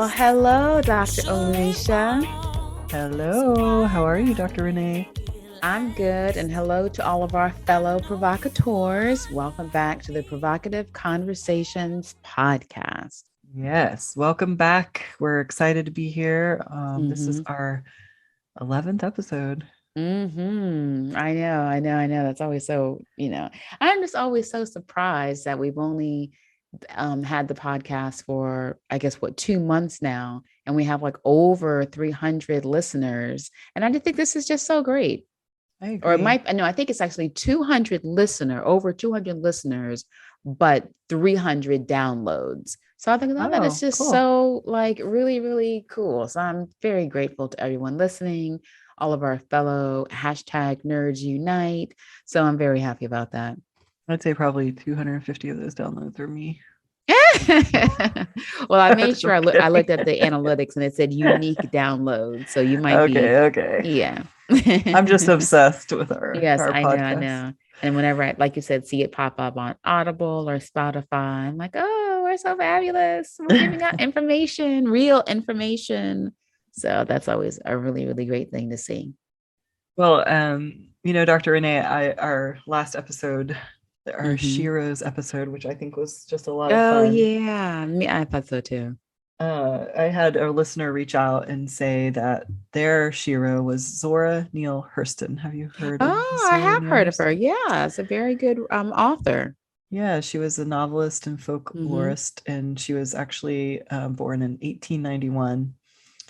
Well, hello, Dr. Alicia. Hello, how are you, Dr. Renee? I'm good, and hello to all of our fellow provocateurs. Welcome back to the Provocative Conversations podcast. Yes, welcome back. We're excited to be here. This is Mm-hmm. our 11th episode. I know. That's always so, I'm just always so surprised that we've only had the podcast for, I guess, 2 months now, and we have like over 300 listeners. And I just think this is just so great. I Or it agree. might, no, I think it's actually over 200 listeners, but 300 downloads. So I think that is Oh, just cool. so like really, really cool. So I'm very grateful to everyone listening, all of our fellow hashtag nerds unite. So I'm very happy about that. I'd say probably 250 of those downloads are me. Well, I made sure I'm I kidding. looked at the analytics and it said unique downloads. So you might be, Okay. yeah. I'm just obsessed with our Yes, our I podcast. know. And whenever I, like you said, see it pop up on Audible or Spotify, I'm like, oh, we're so fabulous. We're giving out information, real information. So that's always a really, really great thing to see. Well, Dr. Renee, our last episode, our Hmm. Shiro's episode, which I think was just a lot of Oh fun. yeah, me, I thought so too. I had a listener reach out and say that their Shiro was Zora Neale Hurston. Have you heard of Oh, I Zora have Neale heard of her. Hurston? Yeah, it's a very good author. Yeah, she was a novelist and Hmm. folklorist, and she was actually born in 1891.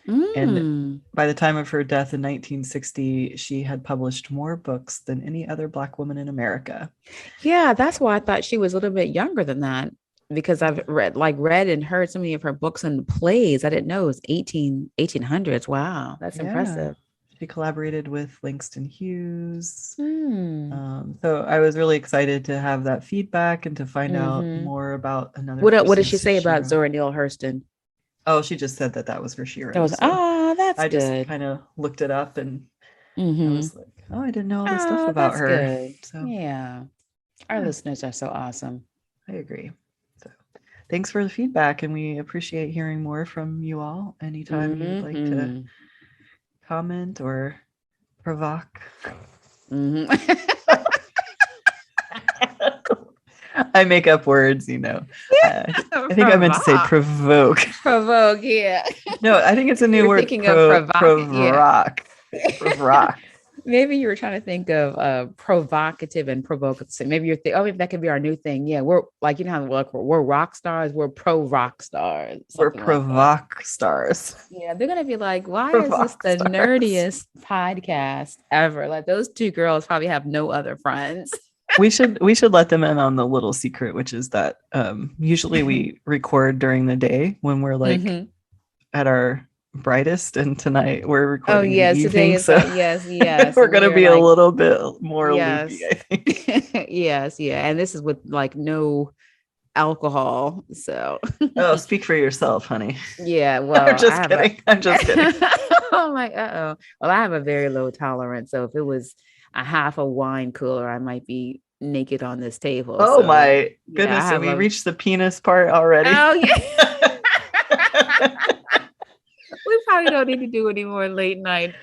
And Mm. by the time of her death in 1960, she had published more books than any other Black woman in America. Yeah, that's why I thought she was a little bit younger than that because I've read and heard so many of her books and plays. I didn't know it was 1800s. Wow, that's Yeah, impressive. she collaborated with Langston Hughes. Hmm. So I was really excited to have that feedback and to find out Mm-hmm. more about another What did she person's say about Shiro. Zora Neale Hurston? Oh, she just said that that was her I Shiro. was, So oh, that's I just good. kind of looked it up and I Mm-hmm. was like, oh, I didn't know all this stuff Oh, about that's her. good. So Yeah. Our yeah, listeners are so awesome. I agree. So thanks for the feedback, and we appreciate hearing more from you all. Anytime you'd like to Mm-hmm. comment or provoke. Mm-hmm. I make up words. I think I meant to say Provoke. provoke. Provoke, yeah. No, I think it's a new You're word. thinking of provocative, yeah. Provoke. Provoke. Maybe you were trying to think of provocative and provocative. Maybe you're thinking, oh, maybe that could be our new thing. Yeah, we're like, you know how like, we're rock stars, we're pro rock stars, We're something like that. provoke stars. Yeah, they're gonna be like, why is this Provoke the stars. nerdiest podcast ever? Like those two girls probably have no other friends. We should let them in on the little secret, which is that usually we record during the day when we're like Hmm. at our brightest, and tonight we're Oh recording in the yes, today evening, is so yes, yes. we're gonna We're be a like, little bit more loopy, yes. I think. Yes, yeah. And this is with like no alcohol. So Oh, speak for yourself, honey. yeah, I'm well, I just have a kidding. I'm just kidding. oh my uh-oh. Well, I have a very low tolerance. So if it was a half a wine cooler, I might be naked on this table. Oh So my yeah, I goodness, have have we a reached the penis part already? oh yeah. We probably don't need to do any more late night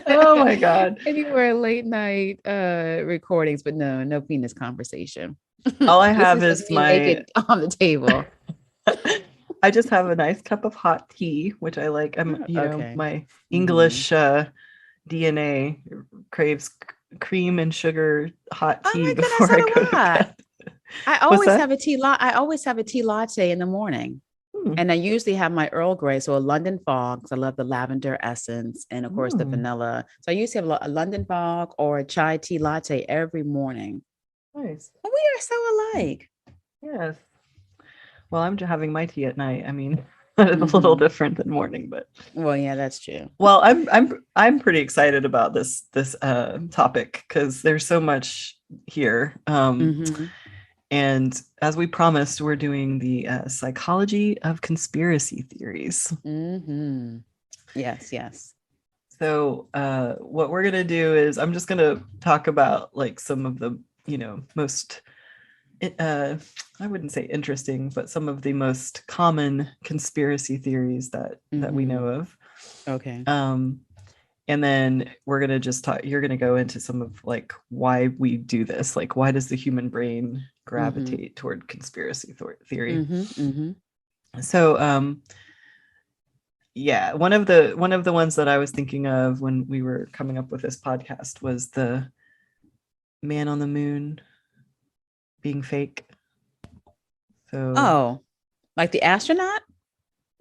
Oh my god. any more late night recordings, but no penis conversation. All I This have is just is me my naked on the table. I just have a nice cup of hot tea, which I like. Okay. My Hmm. English DNA craves cream and sugar hot Oh tea my goodness, before so I do go to I. bed. What's that? I always have a tea latte in the morning. Hmm. And I usually have my Earl Grey, so a London fog, because I love the lavender essence and of course the Hmm. vanilla. So I usually have a London fog or a chai tea latte every morning. Nice. We are so alike. Yes. Well, I'm having my tea at night. I mean, it's a little Hmm. different than morning, but Well, yeah, that's true. well, I'm pretty excited about this topic because there's so much here. Hmm. And as we promised, we're doing the psychology of conspiracy theories. Hmm. Yes, yes. So, what we're gonna do is I'm just gonna talk about like some of the most I wouldn't say interesting, but some of the most common conspiracy theories that we know of. Okay. And then we're going to just talk, you're going to go into some of like why we do this. Like, why does the human brain gravitate toward conspiracy theory? So, yeah, one of the ones that I was thinking of when we were coming up with this podcast was the man on the moon being fake. So, like the astronaut?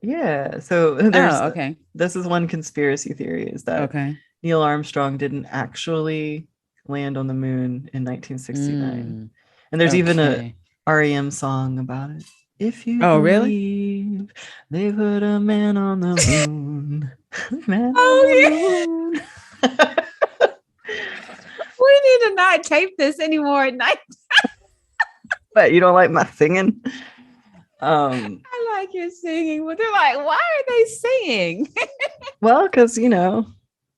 yeah. So there's Okay. this is one conspiracy theory, is that Okay. Neil Armstrong didn't actually land on the moon in 1969. And there's even a Okay. REM song about it. If you Oh, really? believe they put a man on the moon, man on the Oh, moon. we need to not tape this anymore at night. But you don't like my singing? I like your singing, but they're like, why are they singing? Well, because I don't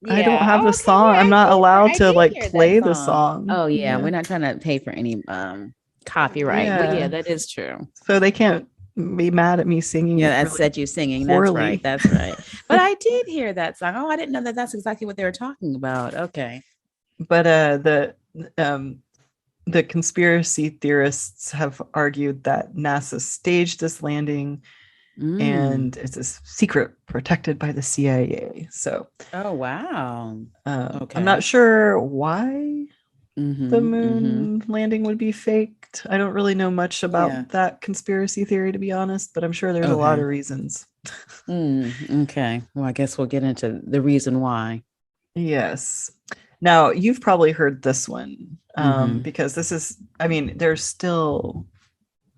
Yeah. have Oh, the okay. song. Yeah, I'm not allowed I to did like hear that play the song. song. Oh yeah, Yeah. we're not trying to pay for any copyright, but yeah, Yeah. that is true. So they can't be mad at me singing Yeah, it that really said you singing. That's right. poorly. That's right. But I did hear that song. Oh, I didn't know that that's exactly what they were talking about. Okay. But the conspiracy theorists have argued that NASA staged this landing Mm. and it's a secret protected by the CIA. So Oh, wow. I'm not Okay. sure why the Mm-hmm. moon landing would be faked. I don't really know much Yeah. about that conspiracy theory, to be honest, but I'm sure there's a lot Okay. of reasons. Okay. Well, I guess we'll get into the reason why. Yes. Now, you've probably heard this one, Mm-hmm. because this is, I mean, there's still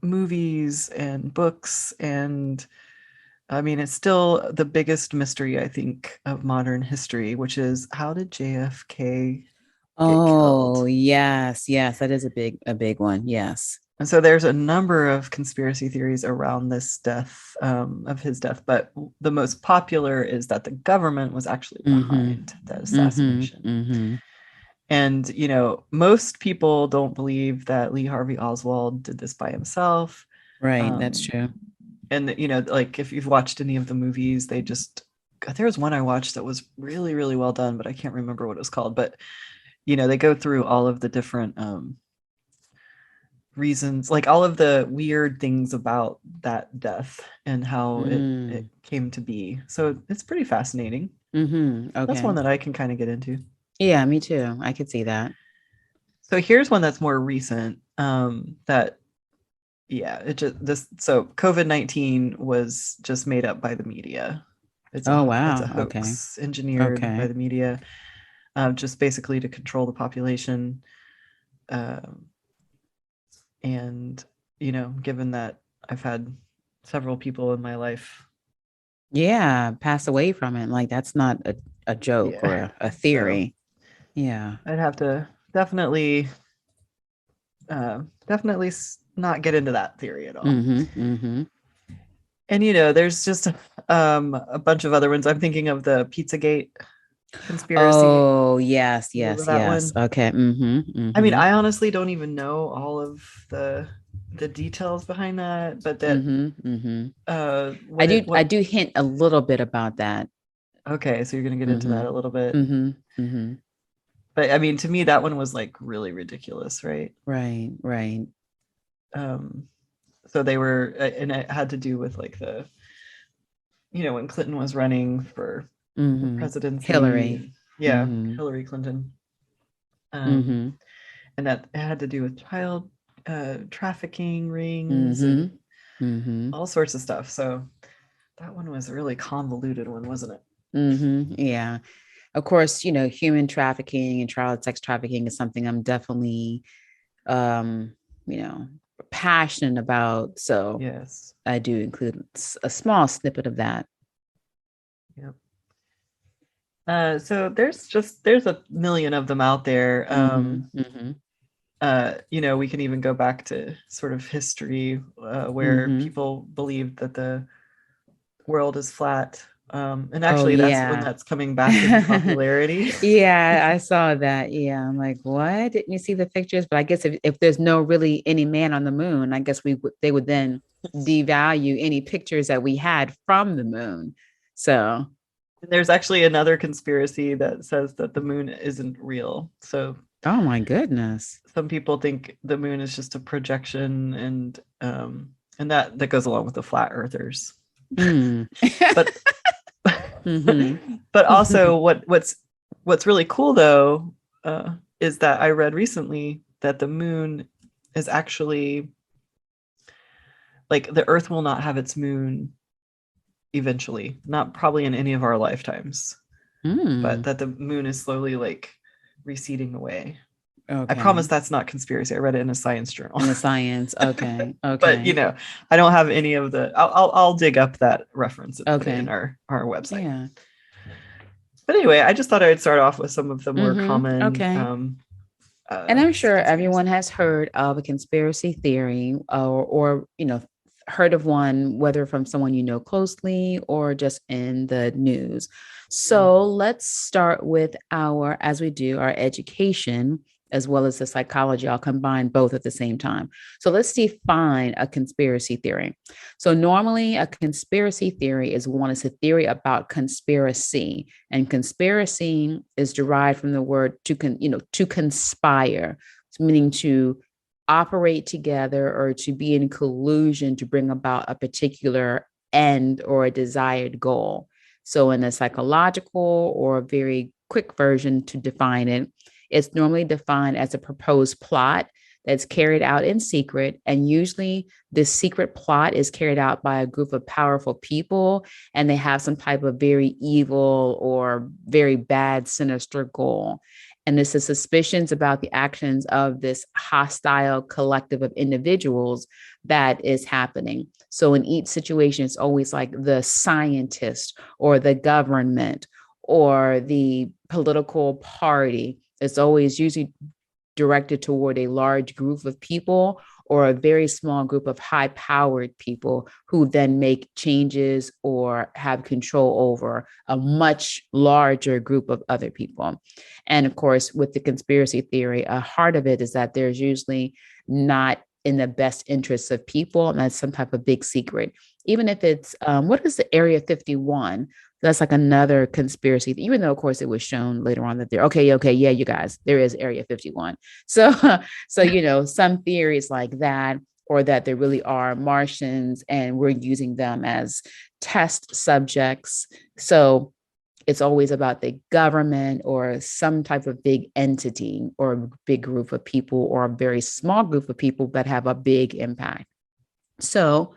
movies and books, and I mean, it's still the biggest mystery, I think, of modern history, which is, how did JFK get Oh, killed? yes, yes, that is a big one. Yes. And so there's a number of conspiracy theories around this death, of his death, but the most popular is that the government was actually Mm-hmm. behind that Mm-hmm. assassination. Mm-hmm. And, most people don't believe that Lee Harvey Oswald did this by himself. Right, that's Um, true. and, like if you've watched any of the movies, they just, there was one I watched that was really, really well done, but I can't remember what it was called. But, they go through all of the different reasons, like all of the weird things about that death and how it Mm. came to be. So it's pretty fascinating. Mm-hmm. That's one Okay. that I can kind of get into. Yeah, me too. I could see that. So here's one that's more recent. That Yeah, it just this so COVID-19 was just made up by the media. Oh, It's a wow. Okay. hoax engineered by Okay. the media, just basically to control the population. Um, and given that I've had several people in my life, Yeah, pass away from it. Like that's not a joke or yeah, a so theory. Yeah. I'd have to definitely not get into that theory at all. Mm-hmm. Mm-hmm. And there's just a bunch of other ones. I'm thinking of the Pizzagate conspiracy. Oh, yes, Remember yes, that yes. one? Okay. Mm-hmm. I mean, Mm-hmm. I honestly don't even know all of the details behind that, but that Mm-hmm. Mm-hmm. when it I what do hint a little bit about that. okay, so you're gonna get into Mm-hmm. that a little bit. Mm-hmm. Mm-hmm. But I mean, to me, that one was like really ridiculous, right? Right, right. Um, so they were, and it had to do with like when Clinton was running for the Mm-hmm. Hillary. presidency. Yeah, Mm-hmm. Hillary Clinton. Um, Mm-hmm. and that it had to do with child trafficking rings Mm-hmm. and Mm-hmm. all sorts of stuff. So that one was a really convoluted one, wasn't it? Mm-hmm. Yeah. Of course, human trafficking and child sex trafficking is something I'm definitely um, you know, passionate about. So Yes. I do include a small snippet of that. Yep. So there's a million of them out there. Mm-hmm. Mm-hmm. We can even go back to sort of history, where Mm-hmm. people believed that the world is flat. And Oh actually, that's when yeah. that's coming back into popularity. Yeah, I saw that. Yeah, I'm like, what? Didn't you see the pictures? But I guess if there's no really any man on the moon, I guess they would then devalue any pictures that we had from the moon. So, There's actually another conspiracy that says that the moon isn't real. So oh my goodness. some people think the moon is just a projection, and that goes along with the flat earthers. Mm. But Hmm. but also what's really cool though, is that I read recently that the moon is actually, like, the Earth will not have its moon eventually, not probably in any of our lifetimes, but Mm. that the moon is slowly like receding away. I promise Okay. that's not conspiracy. I read it in a science journal. In the science. Okay. But Okay. I don't have any of the. I'll dig up that reference and put it in Okay. our website. Yeah. But anyway, I just thought I'd start off with some of the more common Okay. And I'm sure everyone conspiracies. has heard of a conspiracy theory, or heard of one, whether from someone you know closely or just in the news. Mm. So let's start with as we do, our education as well as the psychology. I'll combine both at the same time. So let's define a conspiracy theory. So normally a conspiracy theory is a theory about conspiracy, and conspiracy is derived from the word to conspire, meaning to operate together or to be in collusion to bring about a particular end or a desired goal. So, in a psychological or a very quick version to define it, it's normally defined as a proposed plot that's carried out in secret. And usually, this secret plot is carried out by a group of powerful people, and they have some type of very evil or very bad, sinister goal. And this is suspicions about the actions of this hostile collective of individuals that is happening. So in each situation, it's always like the scientist or the government or the political party. It's always usually directed toward a large group of people or a very small group of high powered people who then make changes or have control over a much larger group of other people. And of course, with the conspiracy theory, a heart of it is that there's usually not in the best interests of people, and that's some type of big secret. Even if it's what is the Area 51? That's like another conspiracy, even though of course it was shown later on that they're okay, yeah, you guys, there is Area 51. So some theories like that, or that there really are Martians and we're using them as test subjects. So it's always about the government or some type of big entity or a big group of people or a very small group of people that have a big impact. So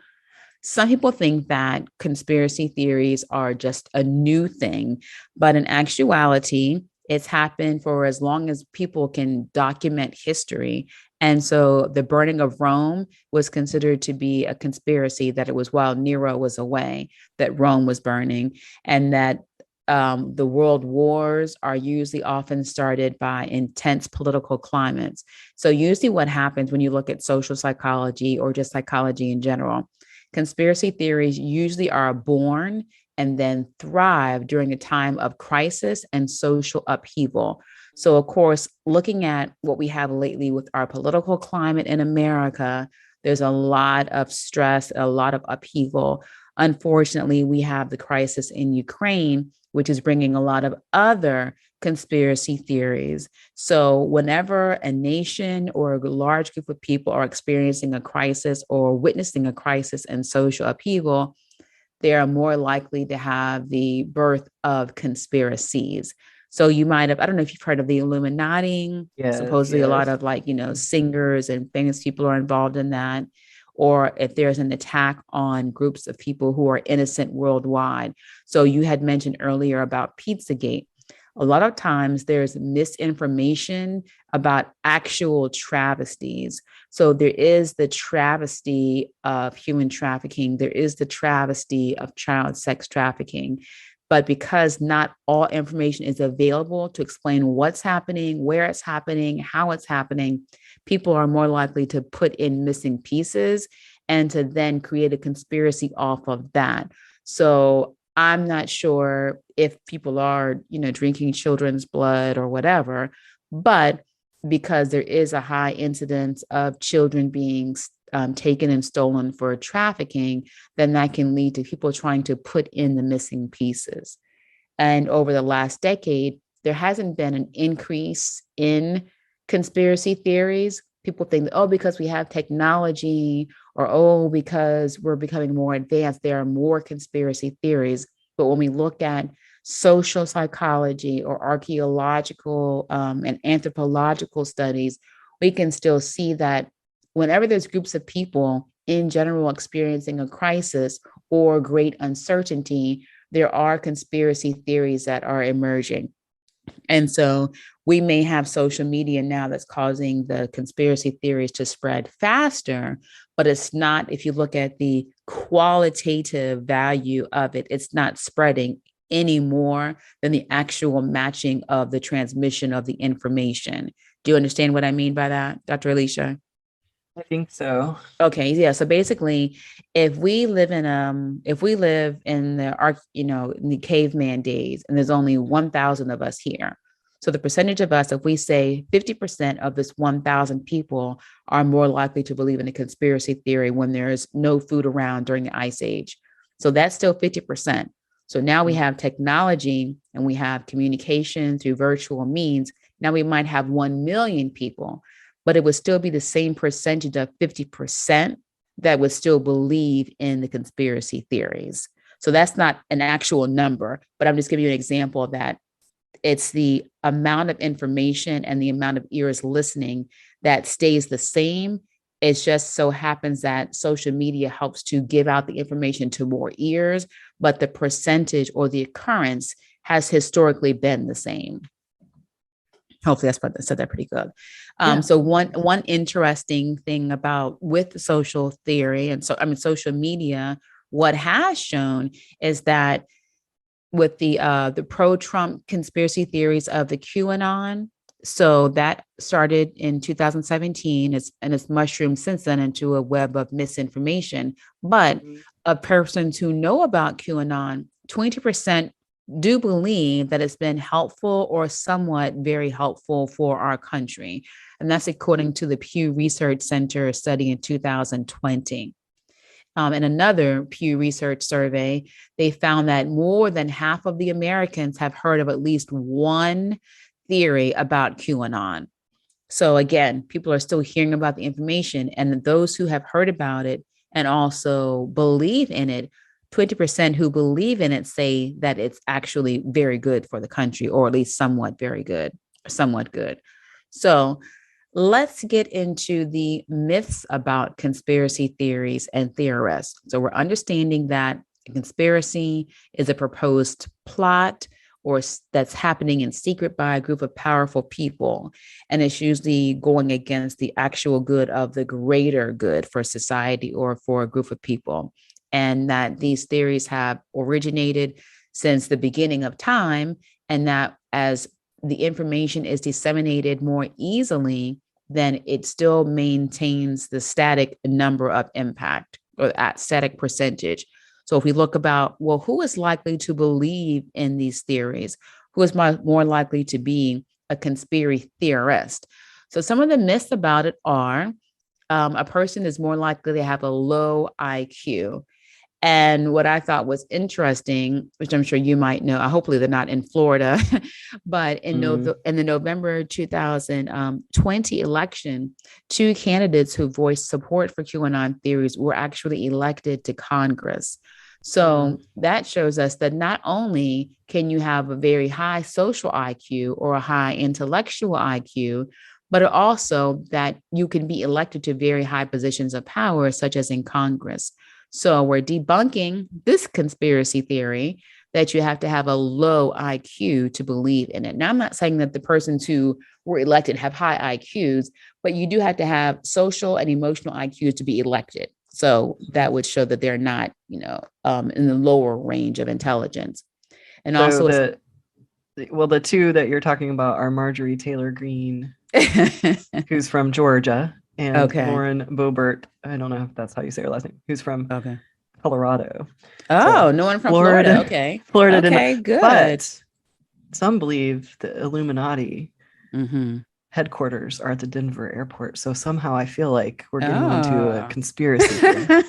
some people think that conspiracy theories are just a new thing, but in actuality, it's happened for as long as people can document history. And so the burning of Rome was considered to be a conspiracy, that it was while Nero was away that Rome was burning, and that the world wars are usually often started by intense political climates. So, usually, what happens when you look at social psychology or just psychology in general, conspiracy theories usually are born and then thrive during a time of crisis and social upheaval. So, of course, looking at what we have lately with our political climate in America, there's a lot of stress, a lot of upheaval. Unfortunately, we have the crisis in Ukraine, which is bringing a lot of other conspiracy theories. So, whenever a nation or a large group of people are experiencing a crisis or witnessing a crisis and social upheaval, they are more likely to have the birth of conspiracies. So you might have, I don't know if you've heard of the Illuminati. Yes, Supposedly a lot yes. of singers and famous people are involved in that. Or if there's an attack on groups of people who are innocent worldwide. So you had mentioned earlier about Pizzagate. A lot of times there's misinformation about actual travesties. So there is the travesty of human trafficking, there is the travesty of child sex trafficking. But because not all information is available to explain what's happening, where it's happening, how it's happening, people are more likely to put in missing pieces and to then create a conspiracy off of that. So I'm not sure if people are, drinking children's blood or whatever, but because there is a high incidence of children being taken and stolen for trafficking, then that can lead to people trying to put in the missing pieces. And over the last decade, there hasn't been an increase in conspiracy theories. People think, oh, because we have technology, or oh, because we're becoming more advanced, there are more conspiracy theories. But when we look at social psychology or archaeological and anthropological studies, we can still see that whenever there's groups of people in general experiencing a crisis or great uncertainty, there are conspiracy theories that are emerging. And so we may have social media now that's causing the conspiracy theories to spread faster, but it's not, if you look at the qualitative value of it, it's not spreading any more than the actual matching of the transmission of the information. Do you understand what I mean by that, Dr. Alicia? I think so. Okay, yeah. So basically, if we live in the arc, in the caveman days, and there's only 1,000 of us here. So the percentage of us, if we say 50% of this 1,000 people are more likely to believe in a conspiracy theory when there's no food around during the ice age. So that's still 50%. So now we have technology and we have communication through virtual means. Now we might have 1 million people, but it would still be the same percentage of 50% that would still believe in the conspiracy theories. So that's not an actual number, but I'm just giving you an example of that. It's the amount of information and the amount of ears listening that stays the same. It just so happens that social media helps to give out the information to more ears, but the percentage or the occurrence has historically been the same. Hopefully I said that pretty good. Yeah. So one interesting thing about with the social theory and social media, what has shown is that with the pro-Trump conspiracy theories of the QAnon, so that started in 2017, and it's mushroomed since then into a web of misinformation. But of persons who know about QAnon, 20% do believe that it's been helpful or somewhat very helpful for our country. And that's according to the Pew Research Center study in 2020. In another Pew Research survey, they found that more than half of the Americans have heard of at least one theory about QAnon. So again, people are still hearing about the information, and those who have heard about it and also believe in it, 20% who believe in it say that it's actually very good for the country, or at least somewhat very good, somewhat good. So let's get into the myths about conspiracy theories and theorists. So we're understanding that a conspiracy is a proposed plot or that's happening in secret by a group of powerful people. And it's usually going against the actual good of the greater good for society or for a group of people. And that these theories have originated since the beginning of time, and that as the information is disseminated more easily, then it still maintains the static number of impact or at static percentage. So if we look about, well, who is likely to believe in these theories? Who is more likely to be a conspiracy theorist? So some of the myths about it are a person is more likely to have a low IQ. And what I thought was interesting, which I'm sure you might know, hopefully they're not in Florida, but in the November 2020 election, two candidates who voiced support for QAnon theories were actually elected to Congress. So that shows us that not only can you have a very high social IQ or a high intellectual IQ, but also that you can be elected to very high positions of power, such as in Congress. So we're debunking this conspiracy theory that you have to have a low IQ to believe in it. Now, I'm not saying that the persons who were elected have high IQs, but you do have to have social and emotional IQs to be elected. So that would show that they're not, in the lower range of intelligence. And so also, the two that you're talking about are Marjorie Taylor Greene, who's from Georgia, and okay. Lauren Boebert. I don't know if that's how you say her last name. Who's from Colorado. So Oh, no one from Florida. Florida, Okay. Florida didn't. Okay, good. But some believe the Illuminati Mm-hmm. headquarters are at the Denver airport. So somehow I feel like we're getting into a Oh. conspiracy here.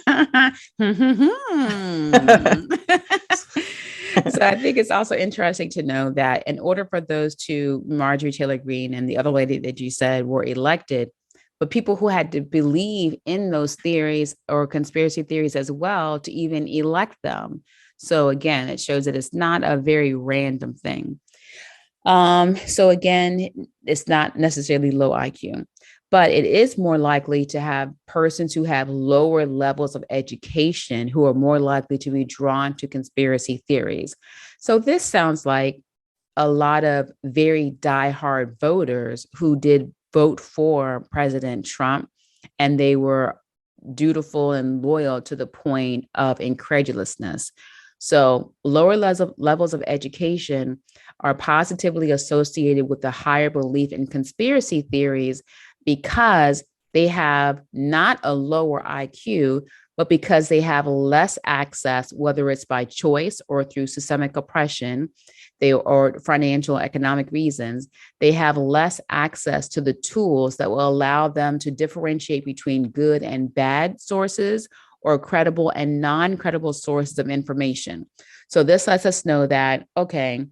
So I think it's also interesting to know that in order for those two, Marjorie Taylor Greene and the other lady that you said were elected, but people who had to believe in those theories or conspiracy theories as well to even elect them. So again, it shows that it's not a very random thing. So again, it's not necessarily low IQ, but it is more likely to have persons who have lower levels of education who are more likely to be drawn to conspiracy theories. So this sounds like a lot of very diehard voters who did vote for President Trump, and they were dutiful and loyal to the point of incredulousness. So, lower levels of education are positively associated with a higher belief in conspiracy theories because they have not a lower IQ, but because they have less access, whether it's by choice or through systemic oppression, they or financial economic reasons, they have less access to the tools that will allow them to differentiate between good and bad sources or credible and non-credible sources of information. So this lets us know that, okay,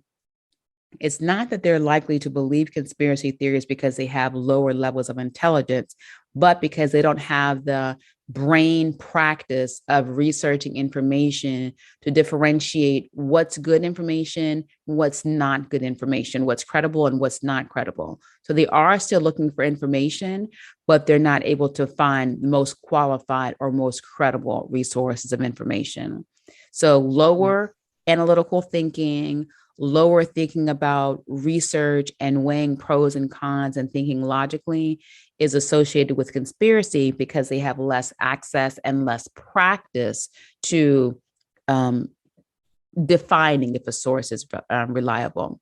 it's not that they're likely to believe conspiracy theories because they have lower levels of intelligence, but because they don't have the brain practice of researching information to differentiate what's good information, what's not good information, what's credible and what's not credible. So they are still looking for information, but they're not able to find the most qualified or most credible resources of information. So lower analytical thinking, lower thinking about research and weighing pros and cons and thinking logically is associated with conspiracy because they have less access and less practice to um, defining if a source is reliable.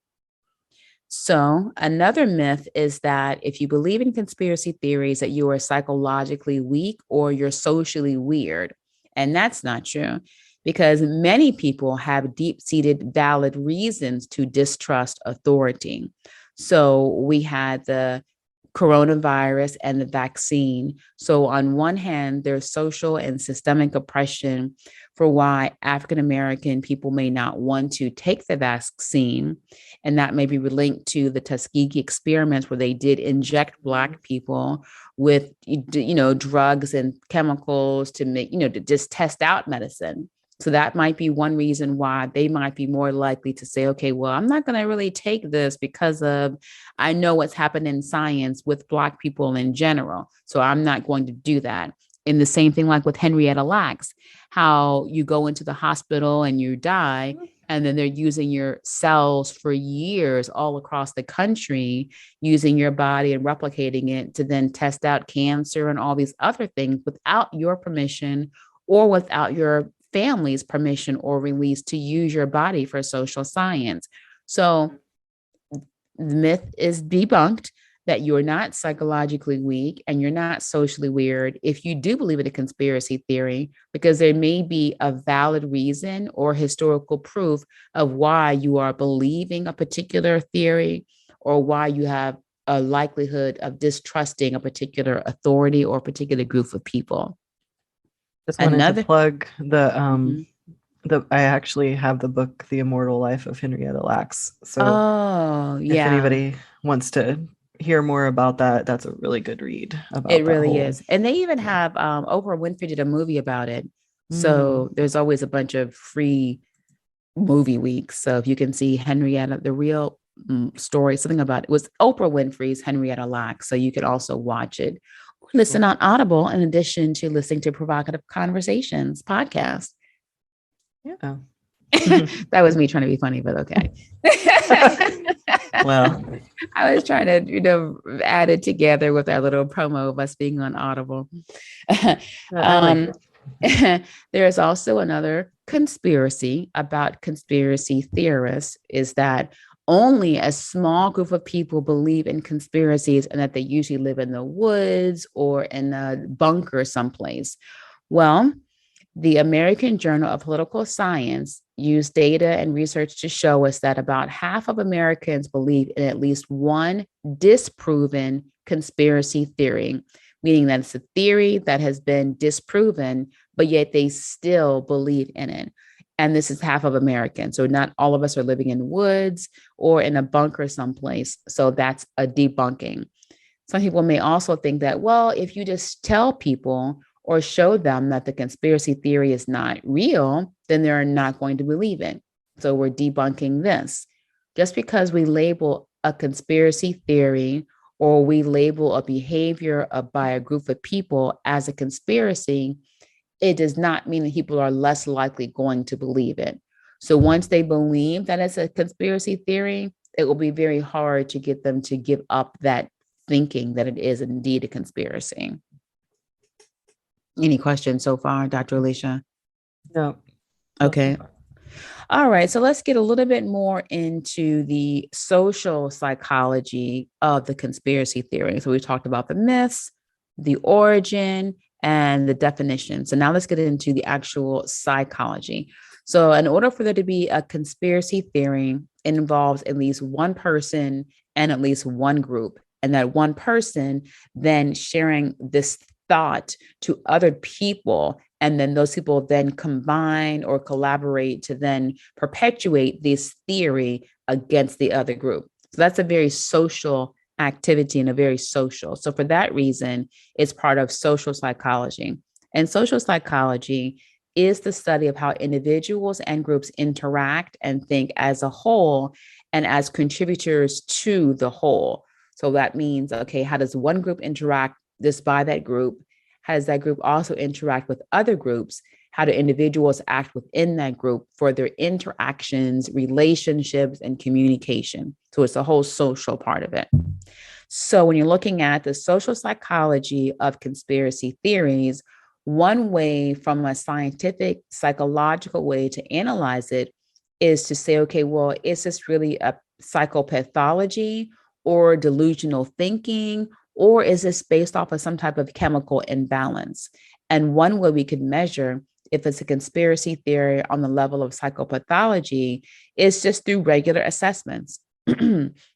So, another myth is that if you believe in conspiracy theories, that you are psychologically weak or you're socially weird. And that's not true because many people have deep seated valid reasons to distrust authority. So, we had the coronavirus and the vaccine. So, on one hand, there's social and systemic oppression for why African American people may not want to take the vaccine. And that may be linked to the Tuskegee experiments where they did inject Black people with, drugs and chemicals to make, to just test out medicine. So that might be one reason why they might be more likely to say, okay, well, I'm not going to really take this because of I know what's happened in science with Black people in general. So I'm not going to do that. And the same thing like with Henrietta Lacks, how you go into the hospital and you die, and then they're using your cells for years all across the country, using your body and replicating it to then test out cancer and all these other things without your permission or without your family's permission or release to use your body for social science. So the myth is debunked that you're not psychologically weak and you're not socially weird if you do believe in a conspiracy theory, because there may be a valid reason or historical proof of why you are believing a particular theory or why you have a likelihood of distrusting a particular authority or a particular group of people. Just wanted to Another. plug Mhm. the I actually have the book The Immortal Life of Henrietta Lacks. So Oh, if yeah. anybody wants to hear more about that, that's a really good read It about that really whole. is. And they even Yeah. have Oprah Winfrey did a movie about it. Mm. So there's always a bunch of free movie weeks. So if you can see Henrietta, the real story, something about it was Oprah Winfrey's Henrietta Lacks. So you can also watch it or listen Cool. on Audible in addition to listening to Provocative Conversations podcast. Yeah. That was me trying to be funny, but okay. Well, I was trying to, add it together with our little promo of us being on Audible. I like um, it. there is also another conspiracy about conspiracy theorists is that only a small group of people believe in conspiracies and that they usually live in the woods or in a bunker someplace. Well, The American Journal of Political Science used data and research to show us that about half of Americans believe in at least one disproven conspiracy theory, meaning that it's a theory that has been disproven, but yet they still believe in it. And this is half of Americans. So not all of us are living in woods or in a bunker someplace. So that's a debunking. Some people may also think that, well, if you just tell people or show them that the conspiracy theory is not real, then they're not going to believe it. So we're debunking this. Just because we label a conspiracy theory or we label a behavior by a group of people as a conspiracy, it does not mean that people are less likely going to believe it. So once they believe that it's a conspiracy theory, it will be very hard to get them to give up that thinking that it is indeed a conspiracy. Any questions so far, Dr. Alicia? No. Okay. All right. So let's get a little bit more into the social psychology of the conspiracy theory. So we talked about the myths, the origin, and the definition. So now let's get into the actual psychology. So in order for there to be a conspiracy theory, it involves at least one person and at least one group. And that one person then sharing this thought to other people, and then those people then combine or collaborate to then perpetuate this theory against the other group. So that's a very social activity and a very social. So for that reason, it's part of social psychology. And social psychology is the study of how individuals and groups interact and think as a whole and as contributors to the whole. So that means, okay, how does one group interact this by that group? How does that group also interact with other groups? How do individuals act within that group for their interactions, relationships, and communication? So it's the whole social part of it. So when you're looking at the social psychology of conspiracy theories, one way from a scientific, psychological way to analyze it is to say, okay, well, is this really a psychopathology or delusional thinking? Or is this based off of some type of chemical imbalance? And one way we could measure if it's a conspiracy theory on the level of psychopathology is just through regular assessments.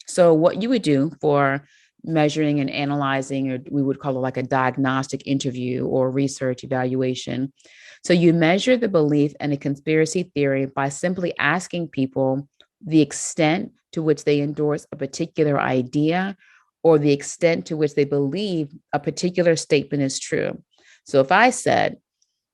So what you would do for measuring and analyzing, or we would call it like a diagnostic interview or research evaluation. So you measure the belief in a conspiracy theory by simply asking people the extent to which they endorse a particular idea or the extent to which they believe a particular statement is true. So if I said,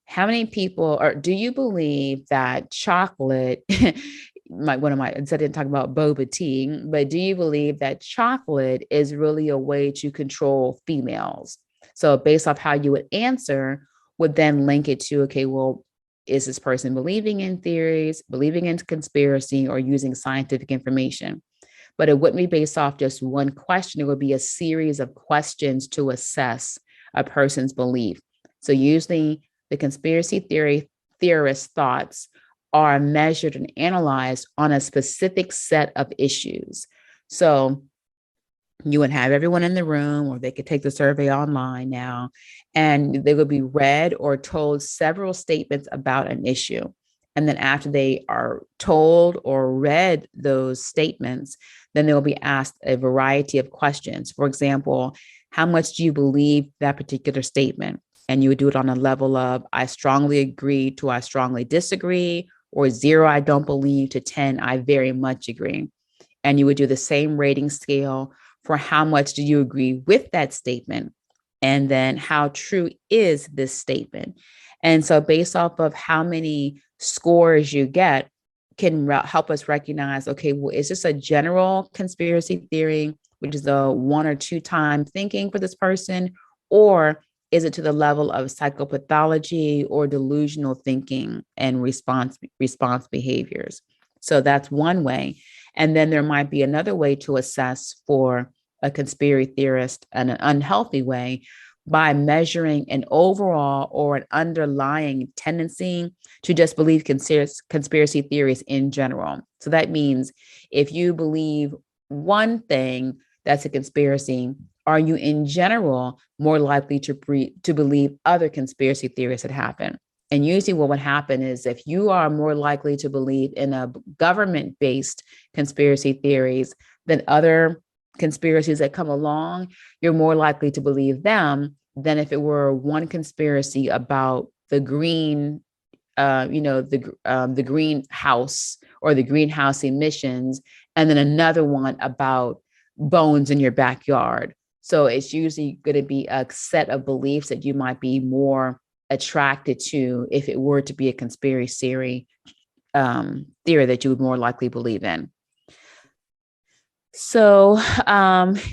how many people, or do you believe that chocolate, instead of talking about boba tea, but do you believe that chocolate is really a way to control females? So based off how you would answer, would then link it to, okay, well, is this person believing in theories, believing in conspiracy, or using scientific information? But it wouldn't be based off just one question. It would be a series of questions to assess a person's belief. So usually the conspiracy theorist thoughts are measured and analyzed on a specific set of issues. So you would have everyone in the room, or they could take the survey online now, and they would be read or told several statements about an issue. And then after they are told or read those statements, then they'll be asked a variety of questions. For example, how much do you believe that particular statement? And you would do it on a level of I strongly agree to I strongly disagree, or 0, I don't believe, to 10, I very much agree. And you would do the same rating scale for how much do you agree with that statement, and then how true is this statement. And so based off of how many scores you get can help us recognize, okay, well, is this a general conspiracy theory, which is a 1 or 2 time thinking for this person, or is it to the level of psychopathology or delusional thinking and response behaviors? So that's one way. And then there might be another way to assess for a conspiracy theorist in an unhealthy way by measuring an overall or an underlying tendency to just believe conspiracy theories in general. So that means if you believe one thing that's a conspiracy, are you in general more likely to believe other conspiracy theories that happen? And usually what would happen is if you are more likely to believe in a government-based conspiracy theories than other conspiracies that come along, you're more likely to believe them than if it were one conspiracy about the green, the greenhouse or the greenhouse emissions, and then another one about bones in your backyard. So it's usually going to be a set of beliefs that you might be more attracted to if it were to be a conspiracy theory that you would more likely believe in. So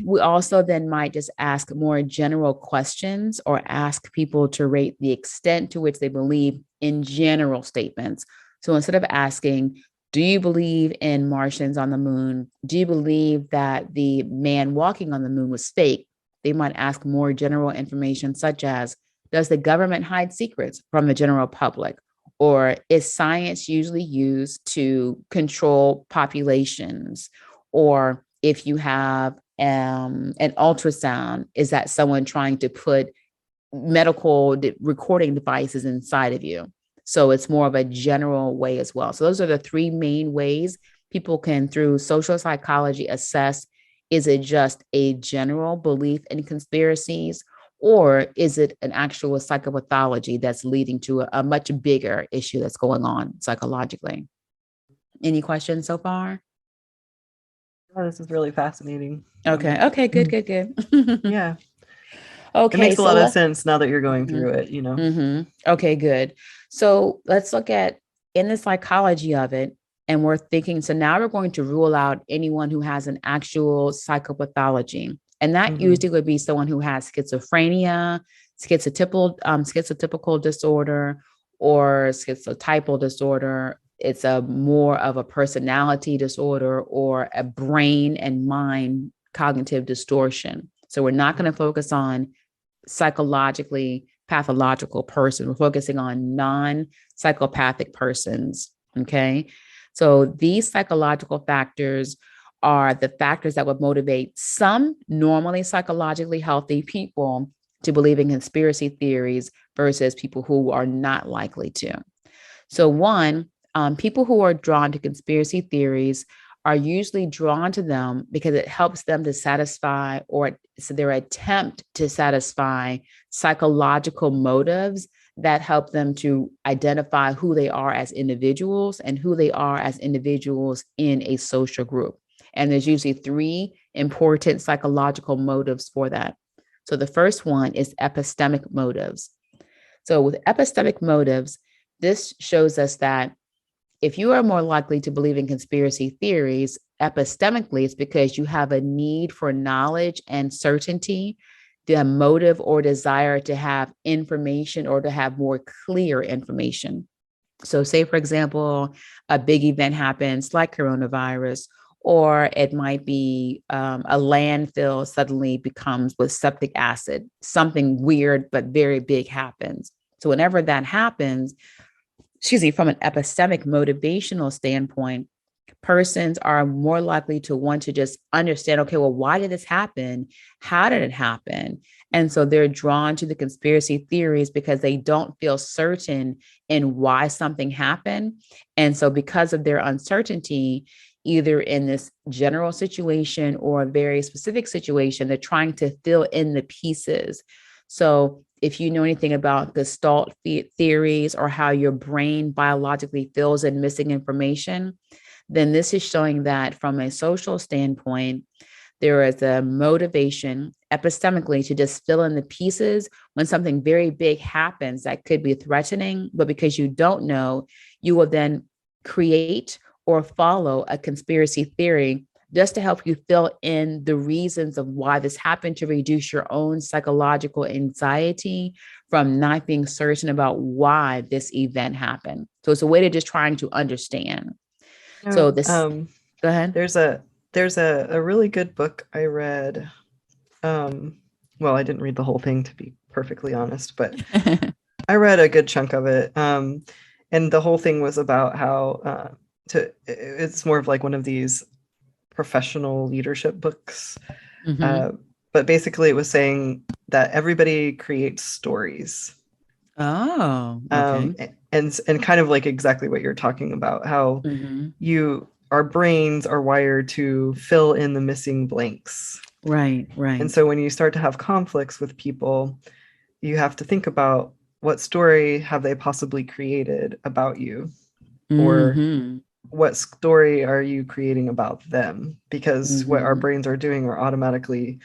we also then might just ask more general questions or ask people to rate the extent to which they believe in general statements. So instead of asking, do you believe in Martians on the moon? Do you believe that the man walking on the moon was fake? They might ask more general information, such as, does the government hide secrets from the general public? Or is science usually used to control populations? Or if you have an ultrasound, is that someone trying to put medical recording devices inside of you? So it's more of a general way as well. So those are the three main ways people can, through social psychology, assess, is it just a general belief in conspiracies, or is it an actual psychopathology that's leading to a much bigger issue that's going on psychologically? Any questions so far? Oh, this is really fascinating. Okay. Okay. Good. Good. Good. Yeah. It Okay. makes a So lot of let. sense now that you're going Mhm, through it, you know. Okay. Good. So let's look at in the psychology of it, and we're thinking. So now we're going to rule out anyone who has an actual psychopathology, and that Hmm. usually would be someone who has schizophrenia, schizotypical disorder, or schizotypal disorder. It's a more of a personality disorder or a brain and mind cognitive distortion. So we're not going to focus on psychologically pathological person. We're focusing on non-psychopathic persons. Okay. So these psychological factors are the factors that would motivate some normally psychologically healthy people to believe in conspiracy theories versus people who are not likely to. So, one, people who are drawn to conspiracy theories are usually drawn to them because it helps them to satisfy, or so their attempt to satisfy psychological motives that help them to identify who they are as individuals and who they are as individuals in a social group. And there's usually three important psychological motives for that. So the first one is epistemic motives. So with epistemic motives, this shows us that if you are more likely to believe in conspiracy theories, epistemically, it's because you have a need for knowledge and certainty, the motive or desire to have information or to have more clear information. So, say, for example, a big event happens like coronavirus, or it might be a landfill suddenly becomes with septic acid, something weird but very big happens. So, whenever that happens, excuse me, from an epistemic motivational standpoint, persons are more likely to want to just understand, okay, well, why did this happen? How did it happen? And so they're drawn to the conspiracy theories because they don't feel certain in why something happened. And so, because of their uncertainty, either in this general situation or a very specific situation, they're trying to fill in the pieces. So, if you know anything about Gestalt theories or how your brain biologically fills in missing information, then this is showing that from a social standpoint, there is a motivation epistemically to just fill in the pieces when something very big happens that could be threatening. But because you don't know, you will then create or follow a conspiracy theory just to help you fill in the reasons of why this happened, to reduce your own psychological anxiety from not being certain about why this event happened. So it's a way to just trying to understand. So No, this, go ahead. there's a really good book I read. Um, well, I didn't read the whole thing to be perfectly honest, but I read a good chunk of it. And the whole thing was about how it's more of like one of these professional leadership books. Mm-hmm. Uh, but basically, it was saying that everybody creates stories. Oh, okay. And kind of like exactly what you're talking about, how Hmm. our brains are wired to fill in the missing blanks. Right, And right. so when you start to have conflicts with people, you have to think about what story have they possibly created about you, or Hmm. what story are you creating about them? Because what our Hmm. brains are doing are automatically,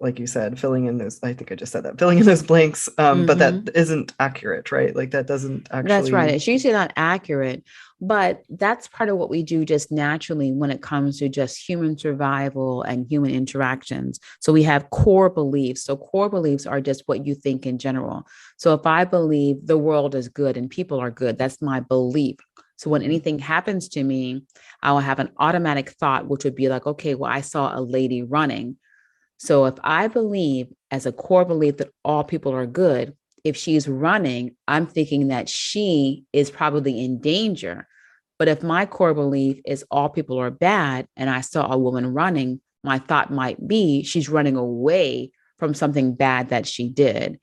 like you said, filling in those, I think I just said that, filling in those blanks. But Hmm. that isn't accurate, right? Like that doesn't That's right. actually. It's usually not accurate, but that's part of what we do just naturally when it comes to just human survival and human interactions. So we have core beliefs. So core beliefs are just what you think in general. So if I believe the world is good and people are good, that's my belief. So when anything happens to me, I will have an automatic thought, which would be like, okay, well, I saw a lady running. So if I believe as a core belief that all people are good, if she's running, I'm thinking that she is probably in danger. But if my core belief is all people are bad and I saw a woman running, my thought might be she's running away from something bad that she did.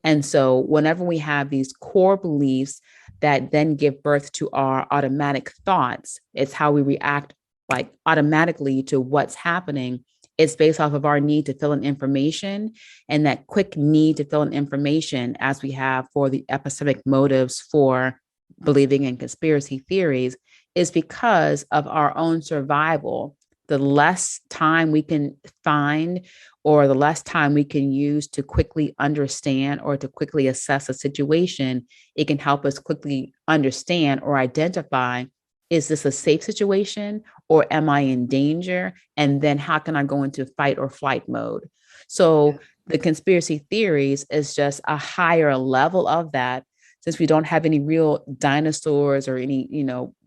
And so, whenever we have these core beliefs that then give birth to our automatic thoughts, it's how we react like automatically to what's happening. It's based off of our need to fill in information and that quick need to fill in information, as we have for the epistemic motives for believing in conspiracy theories, is because of our own survival. The less time we can find or the less time we can use to quickly understand or to quickly assess a situation, it can help us quickly understand or identify, is this a safe situation or am I in danger? And then how can I go into fight or flight mode? Yeah. So the conspiracy theories is just a higher level of that, since we don't have any real dinosaurs or any,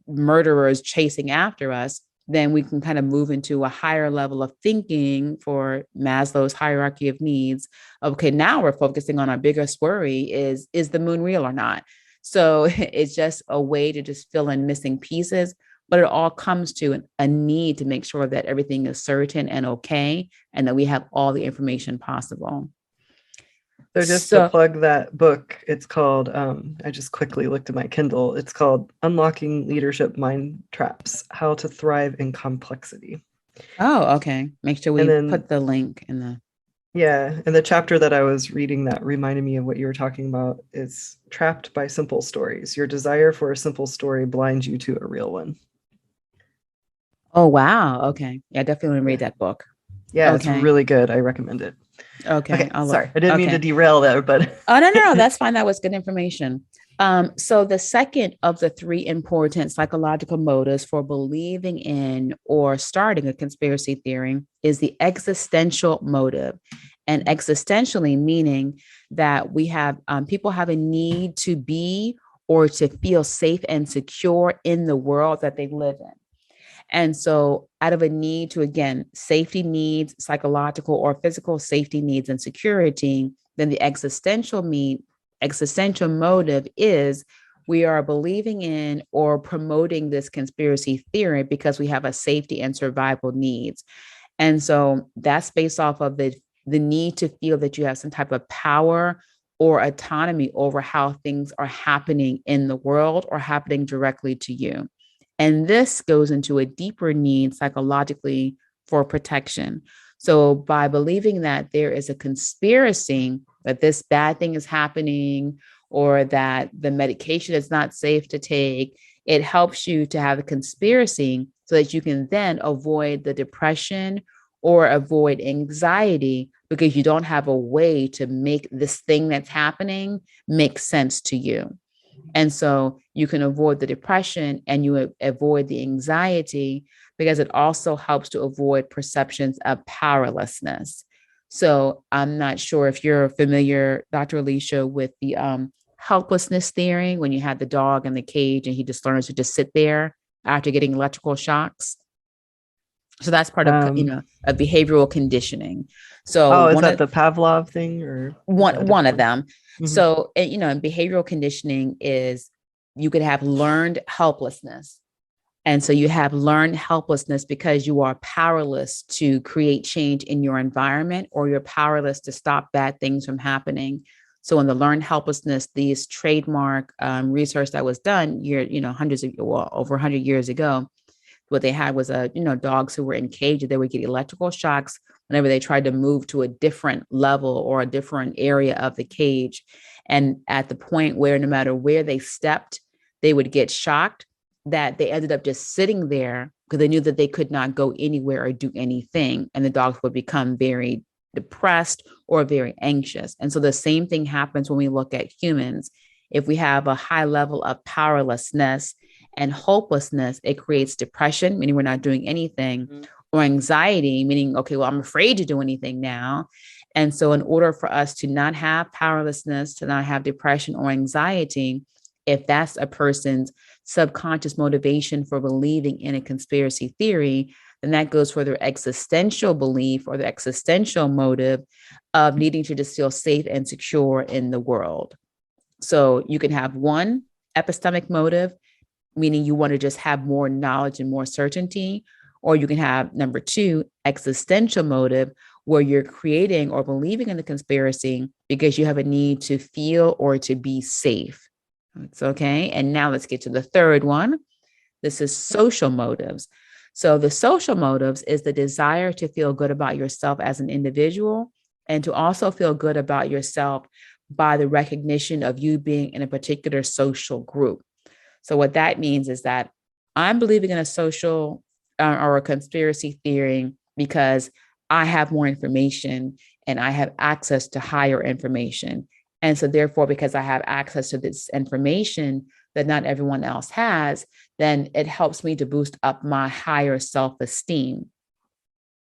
murderers chasing after us, then we can kind of move into a higher level of thinking for Maslow's hierarchy of needs. Okay, now we're focusing on our biggest worry is the moon real or not? So it's just a way to just fill in missing pieces, but it all comes to a need to make sure that everything is certain and okay, and that we have all the information possible. So just to So, plug that book, it's called, I just quickly looked at my Kindle. It's called Unlocking Leadership Mind Traps: How to Thrive in Complexity. oh, okay. Make sure And we then, put the link in the. yeah, and the chapter that I was reading that reminded me of what you were talking about is Trapped by Simple Stories. Your desire for a simple story blinds you to a real one. Oh, wow. Okay. Yeah, I definitely want to read Yeah. that book. Yeah, it's Okay. really good. I recommend it. Okay. Okay, I'll look. sorry. I didn't mean to Okay. derail there, but Oh, no, no, no. That's fine. That was good information. So the second of the three important psychological motives for believing in or starting a conspiracy theory is the existential motive. And existentially meaning that we have people have a need to be or to feel safe and secure in the world that they live in. And so, out of a need to, again, safety needs, psychological or physical safety needs and security, then the existential motive is we are believing in or promoting this conspiracy theory because we have a safety and survival needs. And so that's based off of the need to feel that you have some type of power or autonomy over how things are happening in the world or happening directly to you. And this goes into a deeper need psychologically for protection. So, by believing that there is a conspiracy that this bad thing is happening or that the medication is not safe to take, it helps you to have a conspiracy so that you can then avoid the depression or avoid anxiety because you don't have a way to make this thing that's happening make sense to you. And so you can avoid the depression and you avoid the anxiety because it also helps to avoid perceptions of powerlessness. So I'm not sure if you're familiar, Dr. Alicia, with the helplessness theory when you had the dog in the cage and he just learns to just sit there after getting electrical shocks. So that's part of um, of behavioral conditioning. So oh, is that the Pavlov thing, or is that a one different of one? them. Mhm. So in behavioral conditioning is you could have learned helplessness. And so you have learned helplessness because you are powerless to create change in your environment or you're powerless to stop bad things from happening. So in the learned helplessness, these trademark research that was done hundreds of, well, over 100 years ago, what they had was dogs who were in cages, they would get electrical shocks whenever they tried to move to a different level or a different area of the cage. And at the point where no matter where they stepped, they would get shocked, that they ended up just sitting there because they knew that they could not go anywhere or do anything. And the dogs would become very depressed or very anxious. And so the same thing happens when we look at humans. If we have a high level of powerlessness and hopelessness, it creates depression, meaning we're not doing anything, or anxiety, meaning, okay, well, I'm afraid to do anything now. And so in order for us to not have powerlessness, to not have depression or anxiety, if that's a person's subconscious motivation for believing in a conspiracy theory, then that goes for their existential belief or the existential motive of needing to just feel safe and secure in the world. So you can have one epistemic motive, meaning you want to just have more knowledge and more certainty, or you can have number two, existential motive, where you're creating or believing in the conspiracy because you have a need to feel or to be safe. It's okay. And now let's get to the third one. This is social motives. So the social motives is the desire to feel good about yourself as an individual and to also feel good about yourself by the recognition of you being in a particular social group. So what that means is that I'm believing in a social or a conspiracy theory because I have more information and I have access to higher information. And so therefore, because I have access to this information that not everyone else has, then it helps me to boost up my higher self-esteem.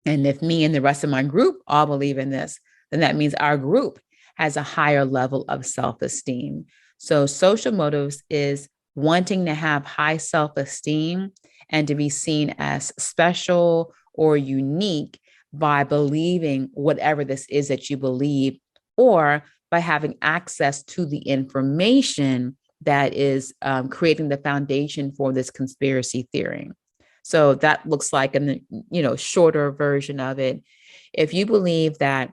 And if me and the rest of my group all believe in this, then that means our group has a higher level of self-esteem. So social motives is wanting to have high self-esteem and to be seen as special or unique by believing whatever this is that you believe, or by having access to the information that is creating the foundation for this conspiracy theory. So that looks like a shorter version of it. If you believe that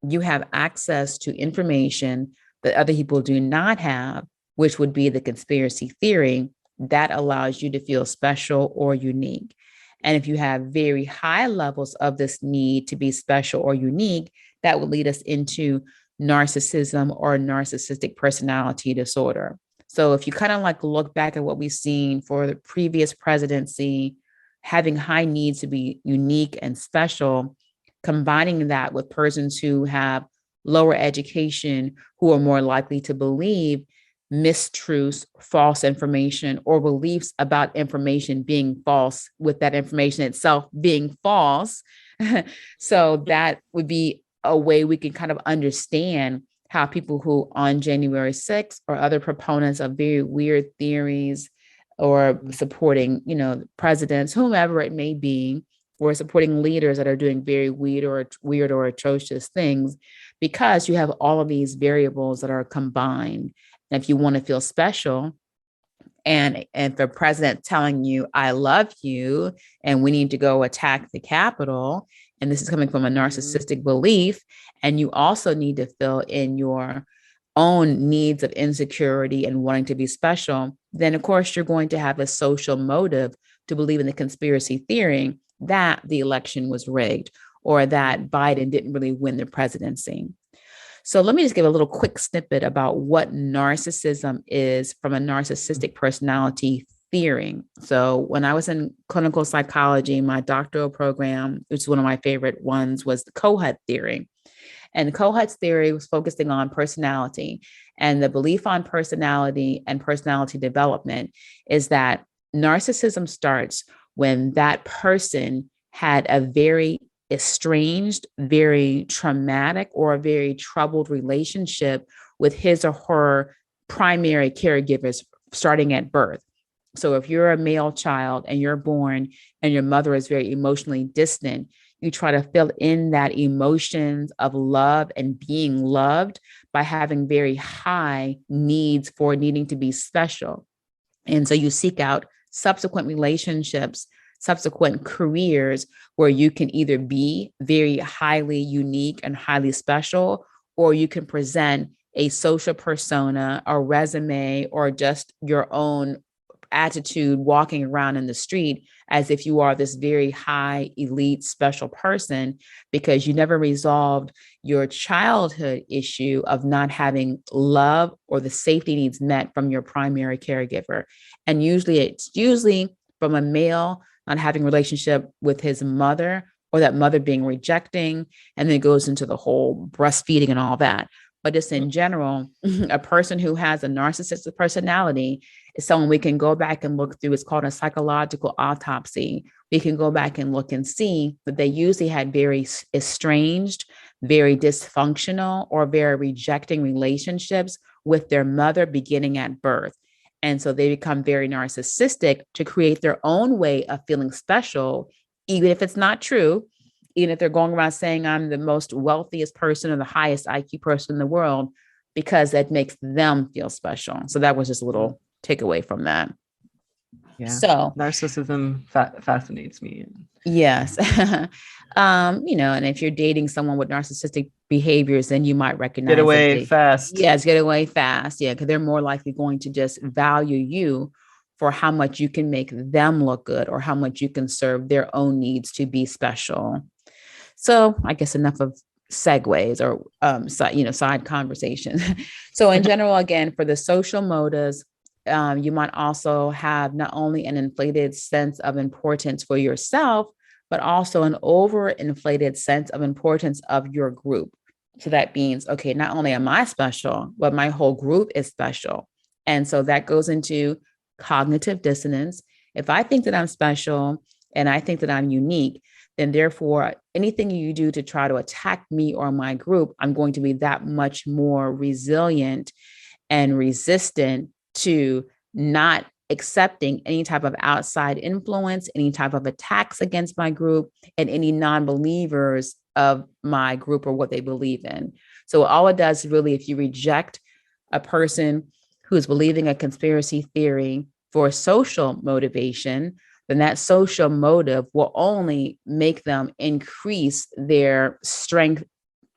you have access to information that other people do not have, which would be the conspiracy theory, that allows you to feel special or unique. And if you have very high levels of this need to be special or unique, that would lead us into narcissism or narcissistic personality disorder. So if you kind of like look back at what we've seen for the previous presidency, having high needs to be unique and special, combining that with persons who have lower education, who are more likely to believe mistruths, false information, or beliefs about information being false, with that information itself being false. So that would be a way we can kind of understand how people who on January 6th or other proponents of very weird theories or supporting, presidents, whomever it may be, or supporting leaders that are doing very weird or atrocious things, because you have all of these variables that are combined. And if you want to feel special, and the president telling you, I love you, and we need to go attack the Capitol, and this is coming from a narcissistic belief, and you also need to fill in your own needs of insecurity and wanting to be special, then of course you're going to have a social motive to believe in the conspiracy theory that the election was rigged or that Biden didn't really win the presidency. So let me just give a little quick snippet about what narcissism is from a narcissistic personality theory. So when I was in clinical psychology, my doctoral program, which is one of my favorite ones, was the Kohut theory. And Kohut's theory was focusing on personality, and the belief on personality and personality development is that narcissism starts when that person had a very estranged, very traumatic, or a very troubled relationship with his or her primary caregivers starting at birth. So if you're a male child and you're born and your mother is very emotionally distant, you try to fill in that emotions of love and being loved by having very high needs for needing to be special. And so you seek out subsequent relationships, subsequent careers where you can either be very highly unique and highly special, or you can present a social persona or resume or just your own attitude walking around in the street as if you are this very high elite special person because you never resolved your childhood issue of not having love or the safety needs met from your primary caregiver. And usually from a male not having a relationship with his mother or that mother being rejecting, and then it goes into the whole breastfeeding and all that. But just in general, a person who has a narcissistic personality is someone we can go back and look through. It's called a psychological autopsy. We can go back and look and see that they usually had very estranged, very dysfunctional, or very rejecting relationships with their mother beginning at birth. And so they become very narcissistic to create their own way of feeling special, even if it's not true, even if they're going around saying I'm the most wealthiest person or the highest IQ person in the world, because that makes them feel special. So that was just a little takeaway from that. Yeah. So narcissism fascinates me. yes. And if you're dating someone with narcissistic behaviors, then you might recognize get away fast. Yes, get away fast. Yeah, because they're more likely going to just value you for how much you can make them look good or how much you can serve their own needs to be special. So I guess enough of segues or side conversation. So in general, again, for the social motives, you might also have not only an inflated sense of importance for yourself, but also an overinflated sense of importance of your group. So that means, okay, not only am I special, but my whole group is special. And so that goes into cognitive dissonance. If I think that I'm special and I think that I'm unique, then therefore anything you do to try to attack me or my group, I'm going to be that much more resilient and resistant to not accepting any type of outside influence, any type of attacks against my group, and any non-believers of my group or what they believe in. So all it does really, if you reject a person who is believing a conspiracy theory for social motivation, then that social motive will only make them increase their strength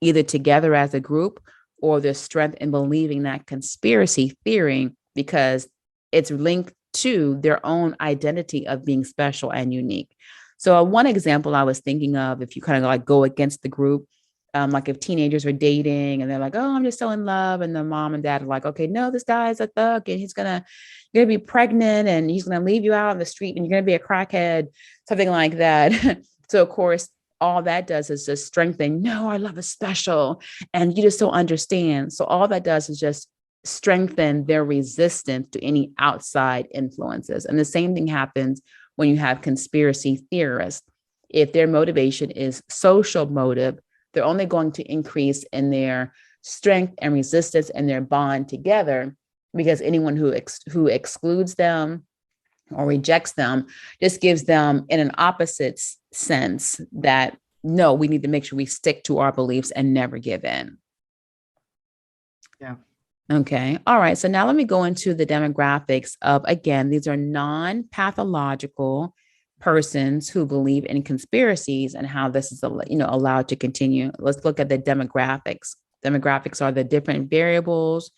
either together as a group or their strength in believing that conspiracy theory because it's linked to their own identity of being special and unique. So one example I was thinking of, if you kind of like go against the group, like if teenagers are dating and they're like, oh, I'm just so in love. And the mom and dad are like, okay, no, this guy is a thug and you're gonna be pregnant and he's gonna leave you out on the street and you're gonna be a crackhead, something like that. So of course, all that does is just strengthen, no, our love is special. And you just don't understand. So all that does is just strengthen their resistance to any outside influences. And the same thing happens when you have conspiracy theorists. If their motivation is social motive, they're only going to increase in their strength and resistance and their bond together because anyone who excludes them or rejects them just gives them in an opposite sense that no, we need to make sure we stick to our beliefs and never give in. Yeah. Okay. All right. So now let me go into the demographics of, again, these are non-pathological persons who believe in conspiracies and how this is, allowed to continue. Let's look at the demographics. Demographics are the different variables,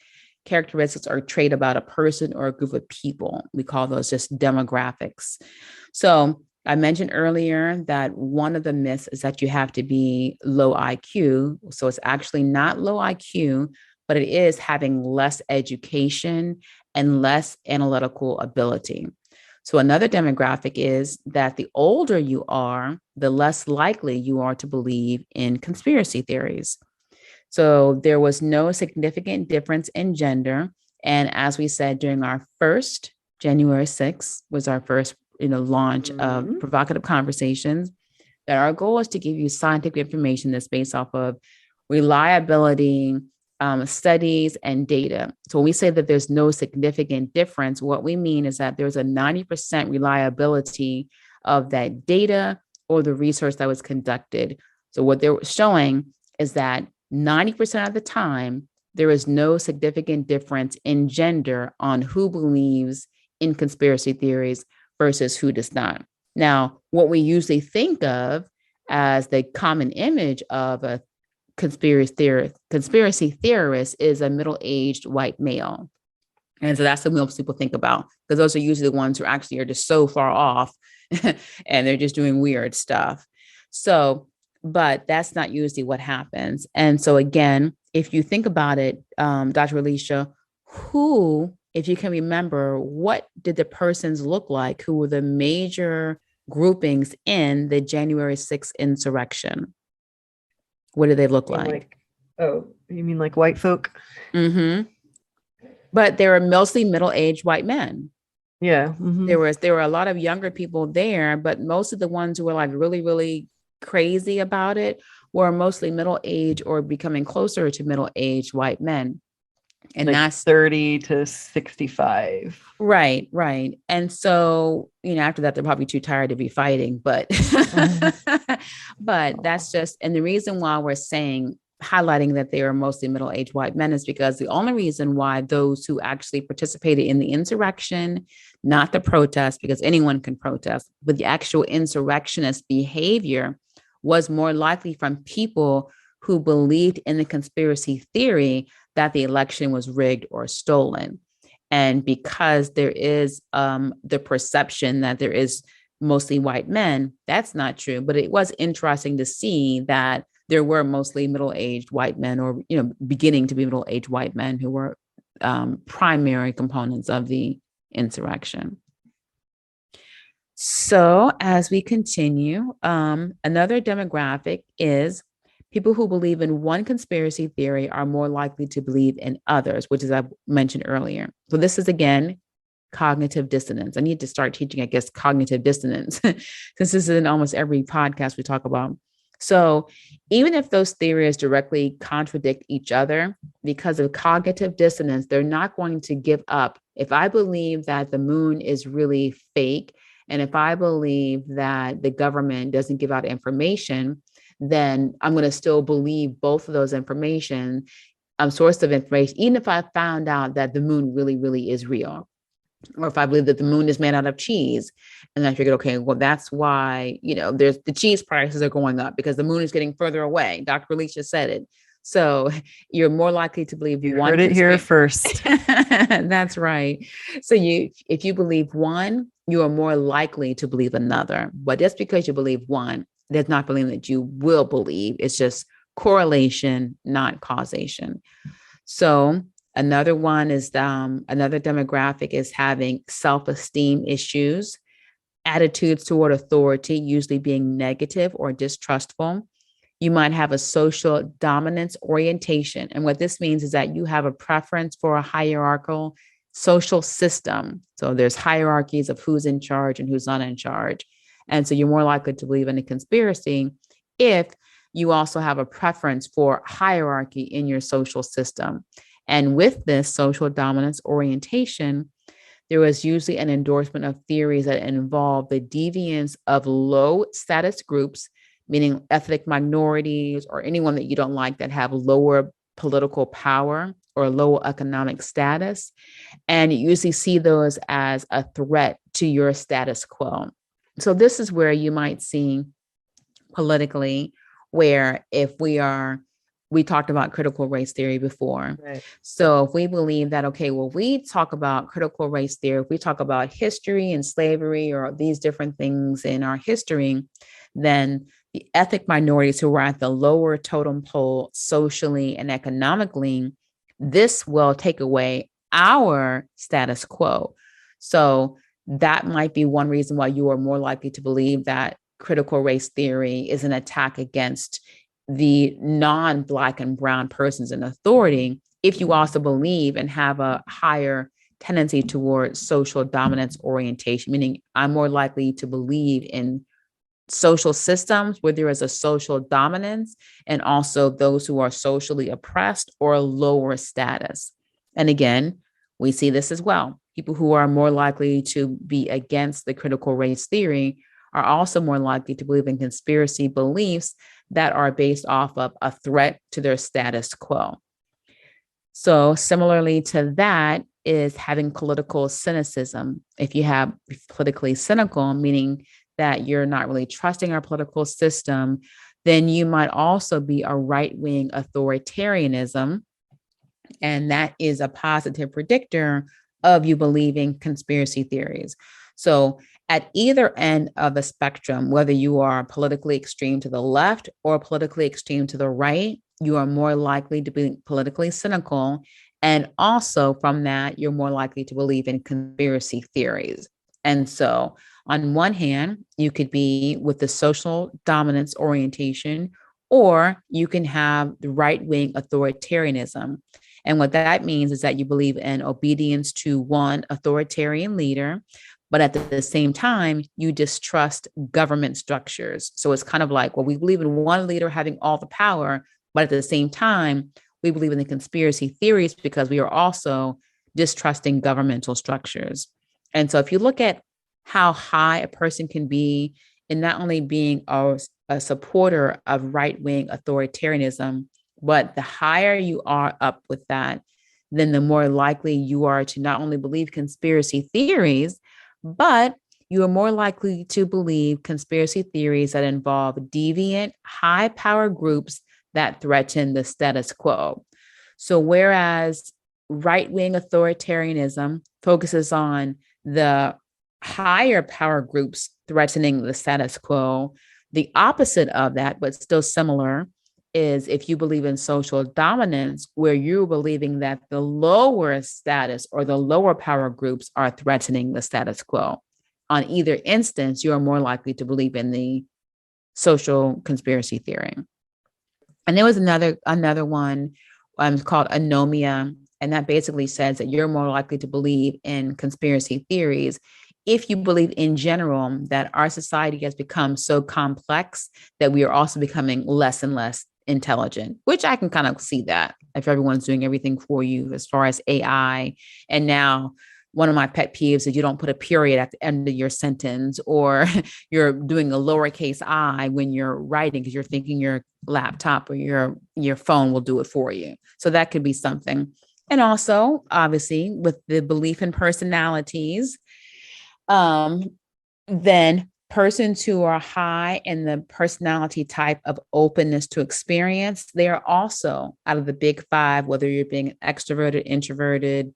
characteristics, or trait about a person or a group of people. We call those just demographics. So I mentioned earlier that one of the myths is that you have to be low IQ. So it's actually not low IQ, but it is having less education and less analytical ability. So another demographic is that the older you are, the less likely you are to believe in conspiracy theories. So there was no significant difference in gender. And as we said during our first, January 6th was our first launch of Provocative Conversations, that our goal is to give you scientific information that's based off of reliability, studies, and data. So when we say that there's no significant difference, what we mean is that there's a 90% reliability of that data or the research that was conducted. So what they're showing is that 90% of the time, there is no significant difference in gender on who believes in conspiracy theories versus who does not. Now, what we usually think of as the common image of a conspiracy theorist is a middle-aged white male. And so that's what most people think about, because those are usually the ones who actually are just so far off and they're just doing weird stuff. So, but that's not usually what happens. And so again, if you think about it, Dr. Alicia, if you can remember, what did the persons look like who were the major groupings in the January 6th insurrection? What did they look like? Oh, you mean like white folk? Mm-hmm. But they were mostly middle-aged white men. Yeah. Mm-hmm. There were a lot of younger people there, but most of the ones who were like really, really crazy about it were mostly middle-aged or becoming closer to middle-aged white men. And like that's 30 to 65. right, right. And so, after that, they're probably too tired to be fighting, but but that's just, and the reason why we're highlighting that they are mostly middle-aged white men is because the only reason why those who actually participated in the insurrection, not the protest, because anyone can protest, but the actual insurrectionist behavior was more likely from people who believed in the conspiracy theory that the election was rigged or stolen. And because there is the perception that there is mostly white men, that's not true. But it was interesting to see that there were mostly middle-aged white men, or beginning to be middle-aged white men, who were primary components of the insurrection. So as we continue, another demographic is people who believe in one conspiracy theory are more likely to believe in others, which is I mentioned earlier. So this is, again, cognitive dissonance. I need to start teaching, I guess, cognitive dissonance, since this is in almost every podcast we talk about. So even if those theories directly contradict each other, because of cognitive dissonance, they're not going to give up. If I believe that the moon is really fake, and if I believe that the government doesn't give out information, then I'm going to still believe both of those source of information, even if I found out that the moon really, really is real. Or if I believe that the moon is made out of cheese, and I figured, okay, well, that's why, there's the cheese prices are going up because the moon is getting further away. Dr. Alicia said it. So you're more likely to believe you one. Heard it here first. That's right. So if you believe one, you are more likely to believe another. But just because you believe one, does not believe that you will believe. It's just correlation, not causation. So another one is another demographic is having self-esteem issues, attitudes toward authority, usually being negative or distrustful. You might have a social dominance orientation. And what this means is that you have a preference for a hierarchical social system. So there's hierarchies of who's in charge and who's not in charge. And so you're more likely to believe in a conspiracy if you also have a preference for hierarchy in your social system. And with this social dominance orientation, there was usually an endorsement of theories that involve the deviance of low status groups, meaning ethnic minorities or anyone that you don't like that have lower political power or low economic status. And you usually see those as a threat to your status quo. So this is where you might see politically, where if we talked about critical race theory before. Right. So if we believe that, okay, well, we talk about critical race theory, if we talk about history and slavery or these different things in our history, then the ethnic minorities who are at the lower totem pole socially and economically, this will take away our status quo. So that might be one reason why you are more likely to believe that critical race theory is an attack against the non-Black and brown persons in authority, if you also believe and have a higher tendency towards social dominance orientation, meaning I'm more likely to believe in social systems where there is a social dominance and also those who are socially oppressed or lower status. And again, we see this as well. People who are more likely to be against the critical race theory are also more likely to believe in conspiracy beliefs that are based off of a threat to their status quo. So similarly to that is having political cynicism. If you have politically cynical, meaning that you're not really trusting our political system, then you might also be a right-wing authoritarianism, and that is a positive predictor of you believing conspiracy theories. So, at either end of the spectrum, whether you are politically extreme to the left or politically extreme to the right, you are more likely to be politically cynical. And also, from that, you're more likely to believe in conspiracy theories. And so, on one hand, you could be with the social dominance orientation, or you can have the right wing authoritarianism. And what that means is that you believe in obedience to one authoritarian leader, but at the same time, you distrust government structures. So it's kind of like, well, we believe in one leader having all the power, but at the same time, we believe in the conspiracy theories because we are also distrusting governmental structures. And so if you look at how high a person can be in not only being a supporter of right wing authoritarianism, but the higher you are up with that, then the more likely you are to not only believe conspiracy theories, but you are more likely to believe conspiracy theories that involve deviant, high power groups that threaten the status quo. So, whereas right wing authoritarianism focuses on the higher power groups threatening the status quo, the opposite of that, but still similar, is if you believe in social dominance, where you're believing that the lower status or the lower power groups are threatening the status quo. On either instance, you are more likely to believe in the social conspiracy theory. And there was another one called anomia, and that basically says that you're more likely to believe in conspiracy theories if you believe in general that our society has become so complex that we are also becoming less and less intelligent, which I can kind of see that if everyone's doing everything for you as far as AI. And now one of my pet peeves is you don't put a period at the end of your sentence, or you're doing a lowercase I when you're writing because you're thinking your laptop or your phone will do it for you. So that could be something. And also, obviously, with the belief in personalities, um, then persons who are high in the personality type of openness to experience, they are also out of the big five, whether you're being extroverted, introverted,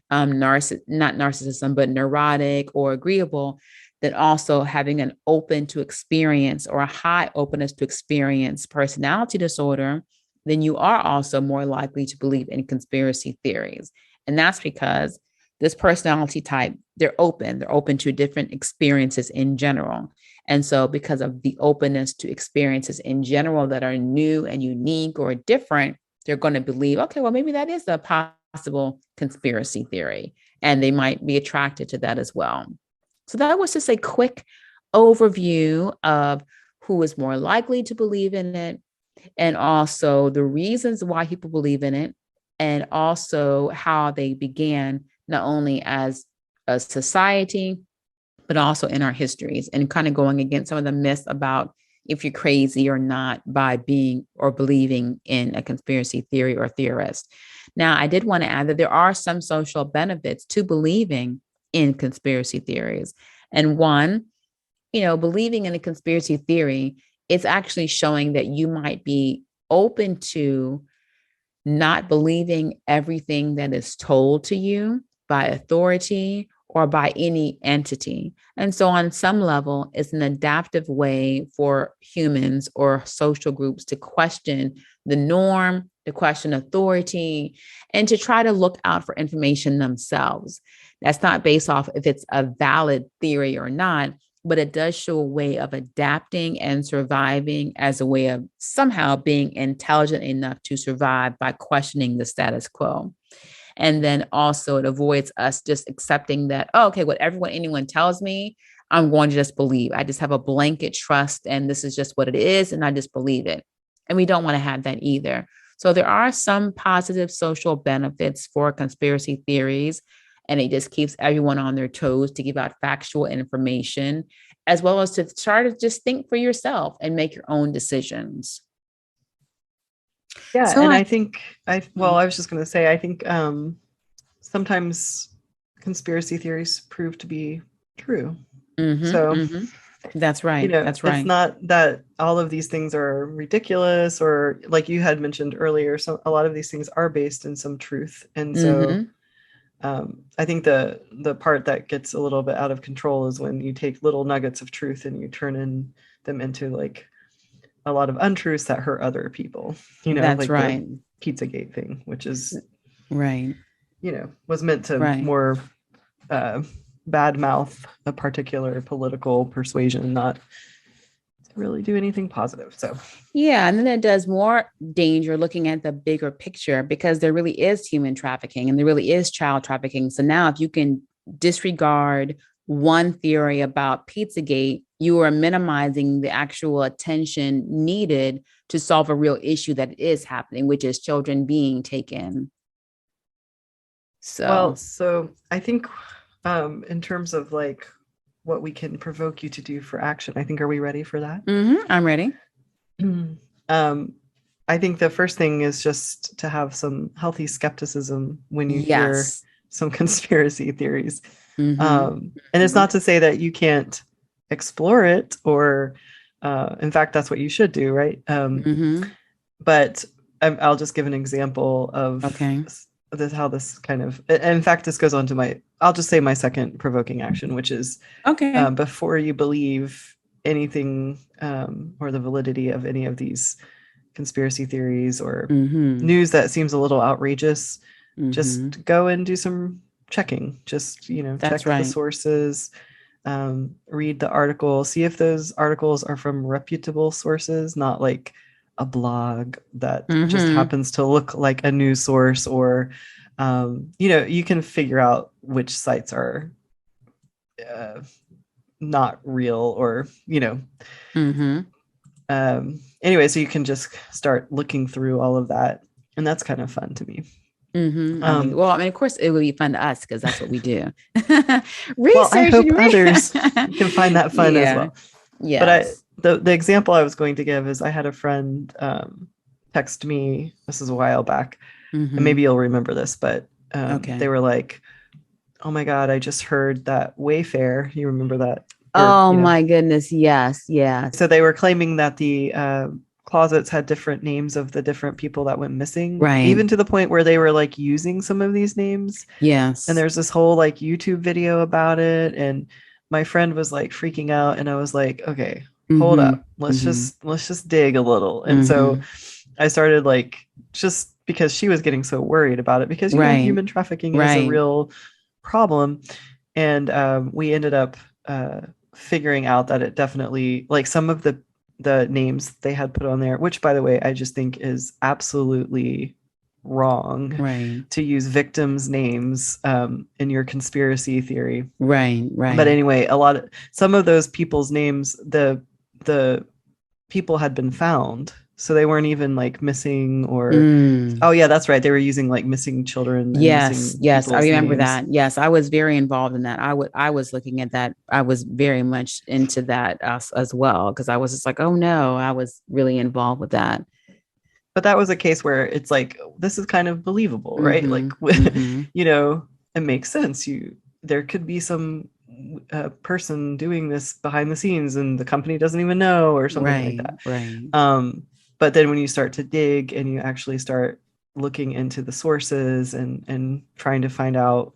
not narcissism, but neurotic or agreeable, then also having an open to experience or a high openness to experience personality disorder, then you are also more likely to believe in conspiracy theories. And that's because this personality type, they're open to different experiences in general. And so because of the openness to experiences in general that are new and unique or different, they're going to believe, okay, well, maybe that is a possible conspiracy theory, and they might be attracted to that as well. So that was just a quick overview of who is more likely to believe in it, and also the reasons why people believe in it, and also how they began not only as a society, but also in our histories, and kind of going against some of the myths about if you're crazy or not by being or believing in a conspiracy theory or theorist. Now, I did want to add that there are some social benefits to believing in conspiracy theories. And one, believing in a conspiracy theory, it's actually showing that you might be open to not believing everything that is told to you by authority or by any entity. And so, on some level, it's an adaptive way for humans or social groups to question the norm, to question authority, and to try to look out for information themselves. That's not based off if it's a valid theory or not, but it does show a way of adapting and surviving as a way of somehow being intelligent enough to survive by questioning the status quo. And then also it avoids us just accepting that, oh, okay, anyone tells me, I'm going to just believe. I just have a blanket trust and this is just what it is. And I just believe it. And we don't want to have that either. So there are some positive social benefits for conspiracy theories, and it just keeps everyone on their toes to give out factual information, as well as to try to just think for yourself and make your own decisions. Yeah, So and I, I think I was just going to say, I think sometimes conspiracy theories prove to be true. mm-hmm, So mm-hmm. That's right. That's It's right. not that all of these things are ridiculous, or like you had mentioned earlier, so a lot of these things are based in some truth. And so Mm-hmm. I think the part that gets a little bit out of control is when you take little nuggets of truth and you turn them into like a lot of untruths that hurt other people, That's like the right. Pizzagate thing, which is, Right. was meant to Right. more uh, badmouth a particular political persuasion, not to really do anything positive. So, Yeah, and then it does more danger looking at the bigger picture because there really is human trafficking and there really is child trafficking. So now, if you can disregard one theory about Pizzagate, you are minimizing the actual attention needed to solve a real issue that is happening, which is children being taken. well, So, so I think in terms of like what we can provoke you to do for action, I think, are we ready for that? I'm ready. um, I think the first thing is just to have some healthy skepticism when you hear Yes. some conspiracy theories. Mm-hmm. And it's Mm-hmm. not to say that you can't explore it, or in fact, that's what you should do, right? Mm-hmm. But I'll just give an example of Okay. this, how this kind of, in fact, this goes on to I'll just say my second provoking action, which is Okay. before you believe anything, or the validity of any of these conspiracy theories or Mm-hmm. news that seems a little outrageous, Mm-hmm. just go and do some checking. Just, That's check the right. sources, read the article, see if those articles are from reputable sources, not like a blog that just Mm-hmm. happens to look like a news source, or you can figure out which sites are uh, not real, or Mm-hmm. anyway, so you can just start looking through all of that, and that's kind of fun to me. I mean, um well, I mean, of course, it would be fun to us because that's what we do. well, I Research hope and others can find that fun as yeah. well. But Yes. the example I was going to give is, I had a friend text me, this is a while back, and maybe Mm-hmm. you'll remember this, but they Okay. were like, oh my god, I just heard that Wayfair, you remember that, or Oh my goodness. Yes. so Yes. they were claiming that the closets had different names of the different people that went missing, Right. even to the point where they were like using some of these names. And Yes. there's this whole like YouTube video about it. And my friend was like freaking out. And I was like, okay, hold Mm-hmm. up. Let's Mm-hmm. just dig a little. And so Mm-hmm. I started like, just because she was getting so worried about it, because, Right. human trafficking is a Right. real problem. And we ended up figuring out that it definitely, like, some of the names they had put on there, which, by the way, I just think is absolutely wrong Right. to use victims' names in your conspiracy theory. Right. But Right. anyway, some of those people's names, the people had been found, so they weren't even like missing, or, Mm. oh yeah, that's right, they were using like missing children and Yes, missing yes, I people's remember names. that. Yes, I was very involved in that. I was looking at that. I was very much into that as well because I was just like, oh no, I was really involved with that. But that was a case where it's like, this is kind of believable, right? Like, Mm-hmm. Mm-hmm. it makes sense. There could be some person doing this behind the scenes and the company doesn't even know, or something like Right, that. right, But then when you start to dig and you actually start looking into the sources, and trying to find out,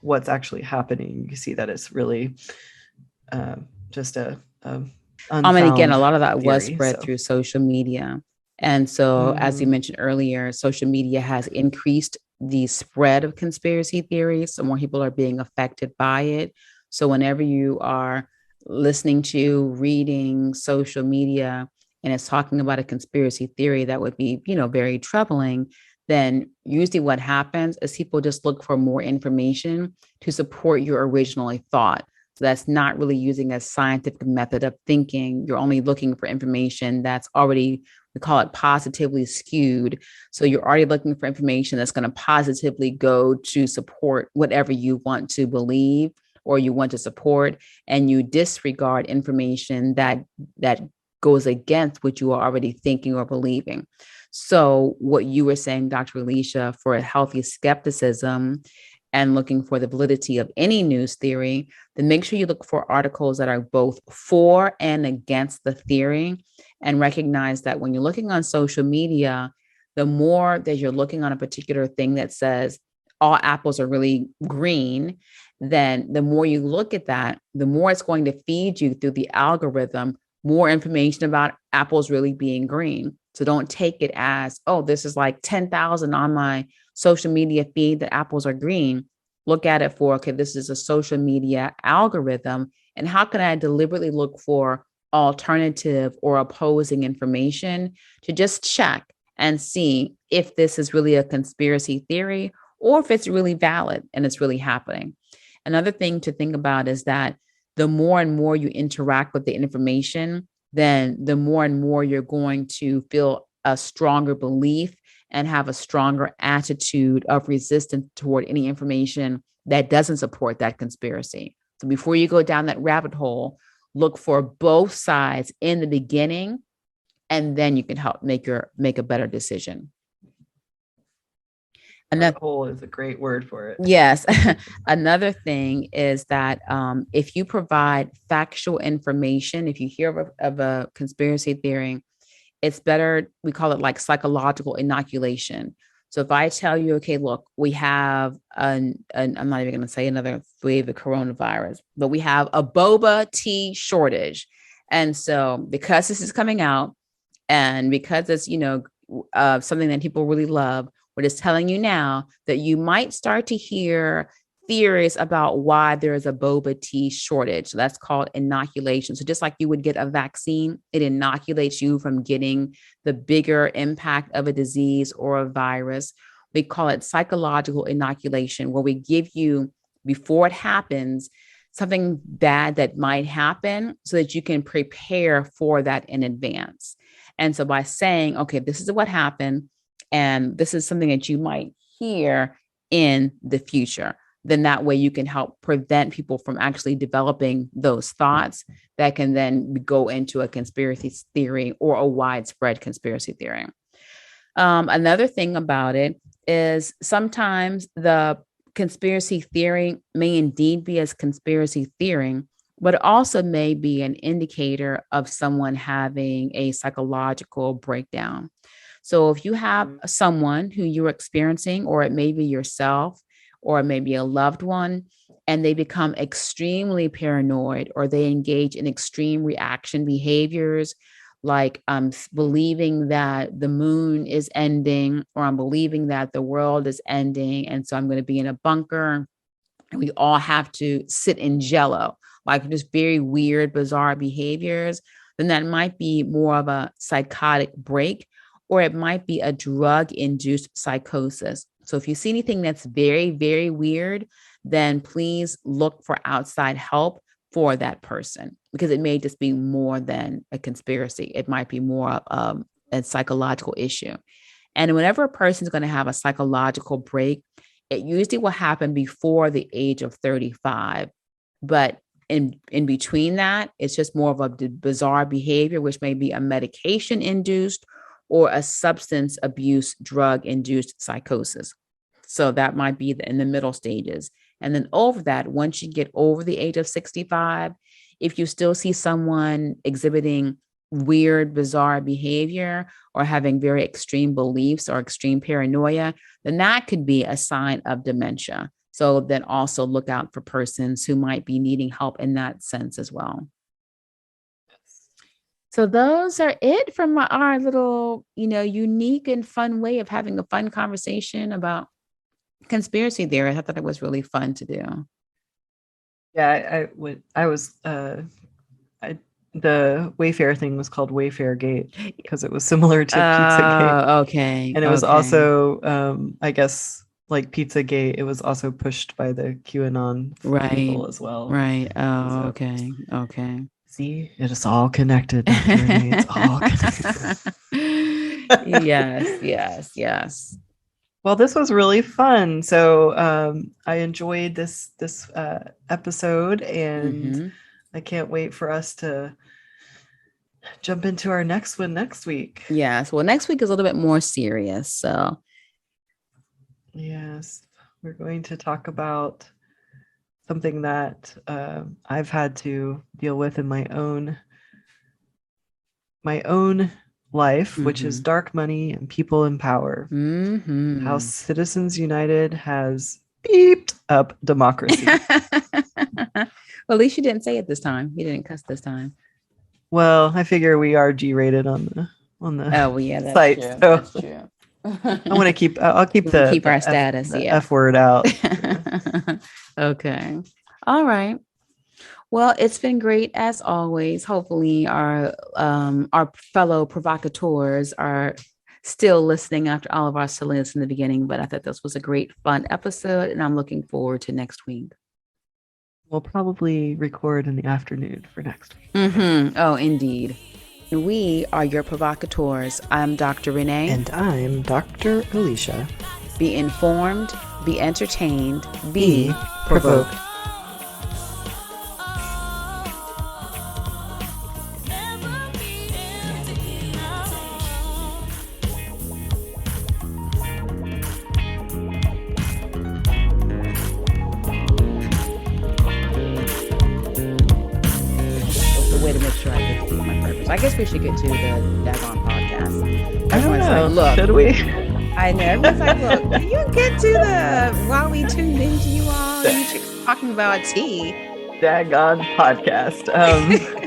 what's actually happening, you see that it's really just a and again, a unfound lot of that was theory. spread So, through social media. And so, as you mhm. mentioned earlier, social media has increased the spread of conspiracy theories. So, more people are being affected by it. So, whenever you are listening to, reading social media, and it's talking about a conspiracy theory that would be, very troubling, then usually what happens is people just look for more information to support your original thought. So that's not really using a scientific method of thinking. You're only looking for information that's already, we call it positively skewed. So you're already looking for information that's going to positively go to support whatever you want to believe or you want to support, and you disregard information that goes against what you are already thinking or believing. So what you were saying, Dr. Alicia, for a healthy skepticism and looking for the validity of any news theory, then make sure you look for articles that are both for and against the theory, and recognize that when you're looking on social media, the more that you're looking on a particular thing that says all apples are really green, then the more you look at that, the more it's going to feed you through the algorithm more information about apples really being green. So don't take it as, oh, this is like 10,000 on my social media feed that apples are green. Look at it for, okay, this is a social media algorithm. And how can I deliberately look for alternative or opposing information to just check and see if this is really a conspiracy theory or if it's really valid and it's really happening. Another thing to think about is that the more and more you interact with the information, then the more and more you're going to feel a stronger belief and have a stronger attitude of resistance toward any information that doesn't support that conspiracy. So before you go down that rabbit hole, look for both sides in the beginning, and then you can help make a better decision. And that hole is a great word for it. Yes. Another thing is that if you provide factual information, if you hear of a conspiracy theory, it's better, we call it like psychological inoculation. So if I tell you, okay, look, we have I'm not even going to say another wave of coronavirus, but we have a boba tea shortage. And so because this is coming out and because it's, something that people really love, we're just telling you now that you might start to hear theories about why there is a boba tea shortage. So that's called inoculation. So just like you would get a vaccine, it inoculates you from getting the bigger impact of a disease or a virus. We call it psychological inoculation, where we give you, before it happens, something bad that might happen so that you can prepare for that in advance. And so by saying, okay, this is what happened, and this is something that you might hear in the future, then that way you can help prevent people from actually developing those thoughts that can then go into a conspiracy theory or a widespread conspiracy theory. Another thing about it is sometimes the conspiracy theory may indeed be as conspiracy theory, but it also may be an indicator of someone having a psychological breakdown. So if you have someone who you're experiencing, or it may be yourself, or it may be a loved one, and they become extremely paranoid, or they engage in extreme reaction behaviors, like I'm believing that the moon is ending, or I'm believing that the world is ending, and so I'm going to be in a bunker, and we all have to sit in jello, like just very weird, bizarre behaviors, then that might be more of a psychotic break, or it might be a drug-induced psychosis. So if you see anything that's very, very weird, then please look for outside help for that person, because it may just be more than a conspiracy. It might be more of a psychological issue. And whenever a person is going to have a psychological break, it usually will happen before the age of 35. But in between that, it's just more of a bizarre behavior, which may be a medication induced or a substance abuse drug induced psychosis. So that might be in the middle stages. And then over that, once you get over the age of 65, if you still see someone exhibiting weird, bizarre behavior or having very extreme beliefs or extreme paranoia, then that could be a sign of dementia. So then also look out for persons who might be needing help in that sense as well. So those are it from our little, unique and fun way of having a fun conversation about conspiracy theory. I thought it was really fun to do. Yeah, the Wayfair thing was called Wayfair Gate because it was similar to Pizzagate. Okay. And it was also, I guess, like Pizzagate, it was also pushed by the QAnon people as well. Right. Oh, okay. Okay. See, it is all connected, Dr. Renee. It's all connected. Yes. Well, this was really fun. So I enjoyed this episode, and I can't wait for us to jump into our next one next week. Yes. Well, next week is a little bit more serious. So yes. We're going to talk about something that I've had to deal with in my own life, which is dark money and people in power. How Citizens United has beeped up democracy. Well, at least you didn't say it this time. You didn't cuss this time. Well, I figure we are G-rated on the Oh, well, yeah, that's site. true. So That's true. I want to keep. I'll keep our status. the Yeah. F word out. Okay. All right. Well, it's been great as always. Hopefully, our fellow provocateurs are still listening after all of our silliness in the beginning. But I thought this was a great, fun episode, and I'm looking forward to next week. We'll probably record in the afternoon for next week. Oh, indeed. We are your provocateurs. I'm Dr. Renee. And I'm Dr. Alicia. Be informed, be entertained, be provoked. Way to make sure I get to my purpose. I guess we should get to the Daggone podcast. I don't know. Like, look, should we? I know. Everyone's like, look, can you get to the while we tuned into you all? You chicks talking about tea. Daggone podcast.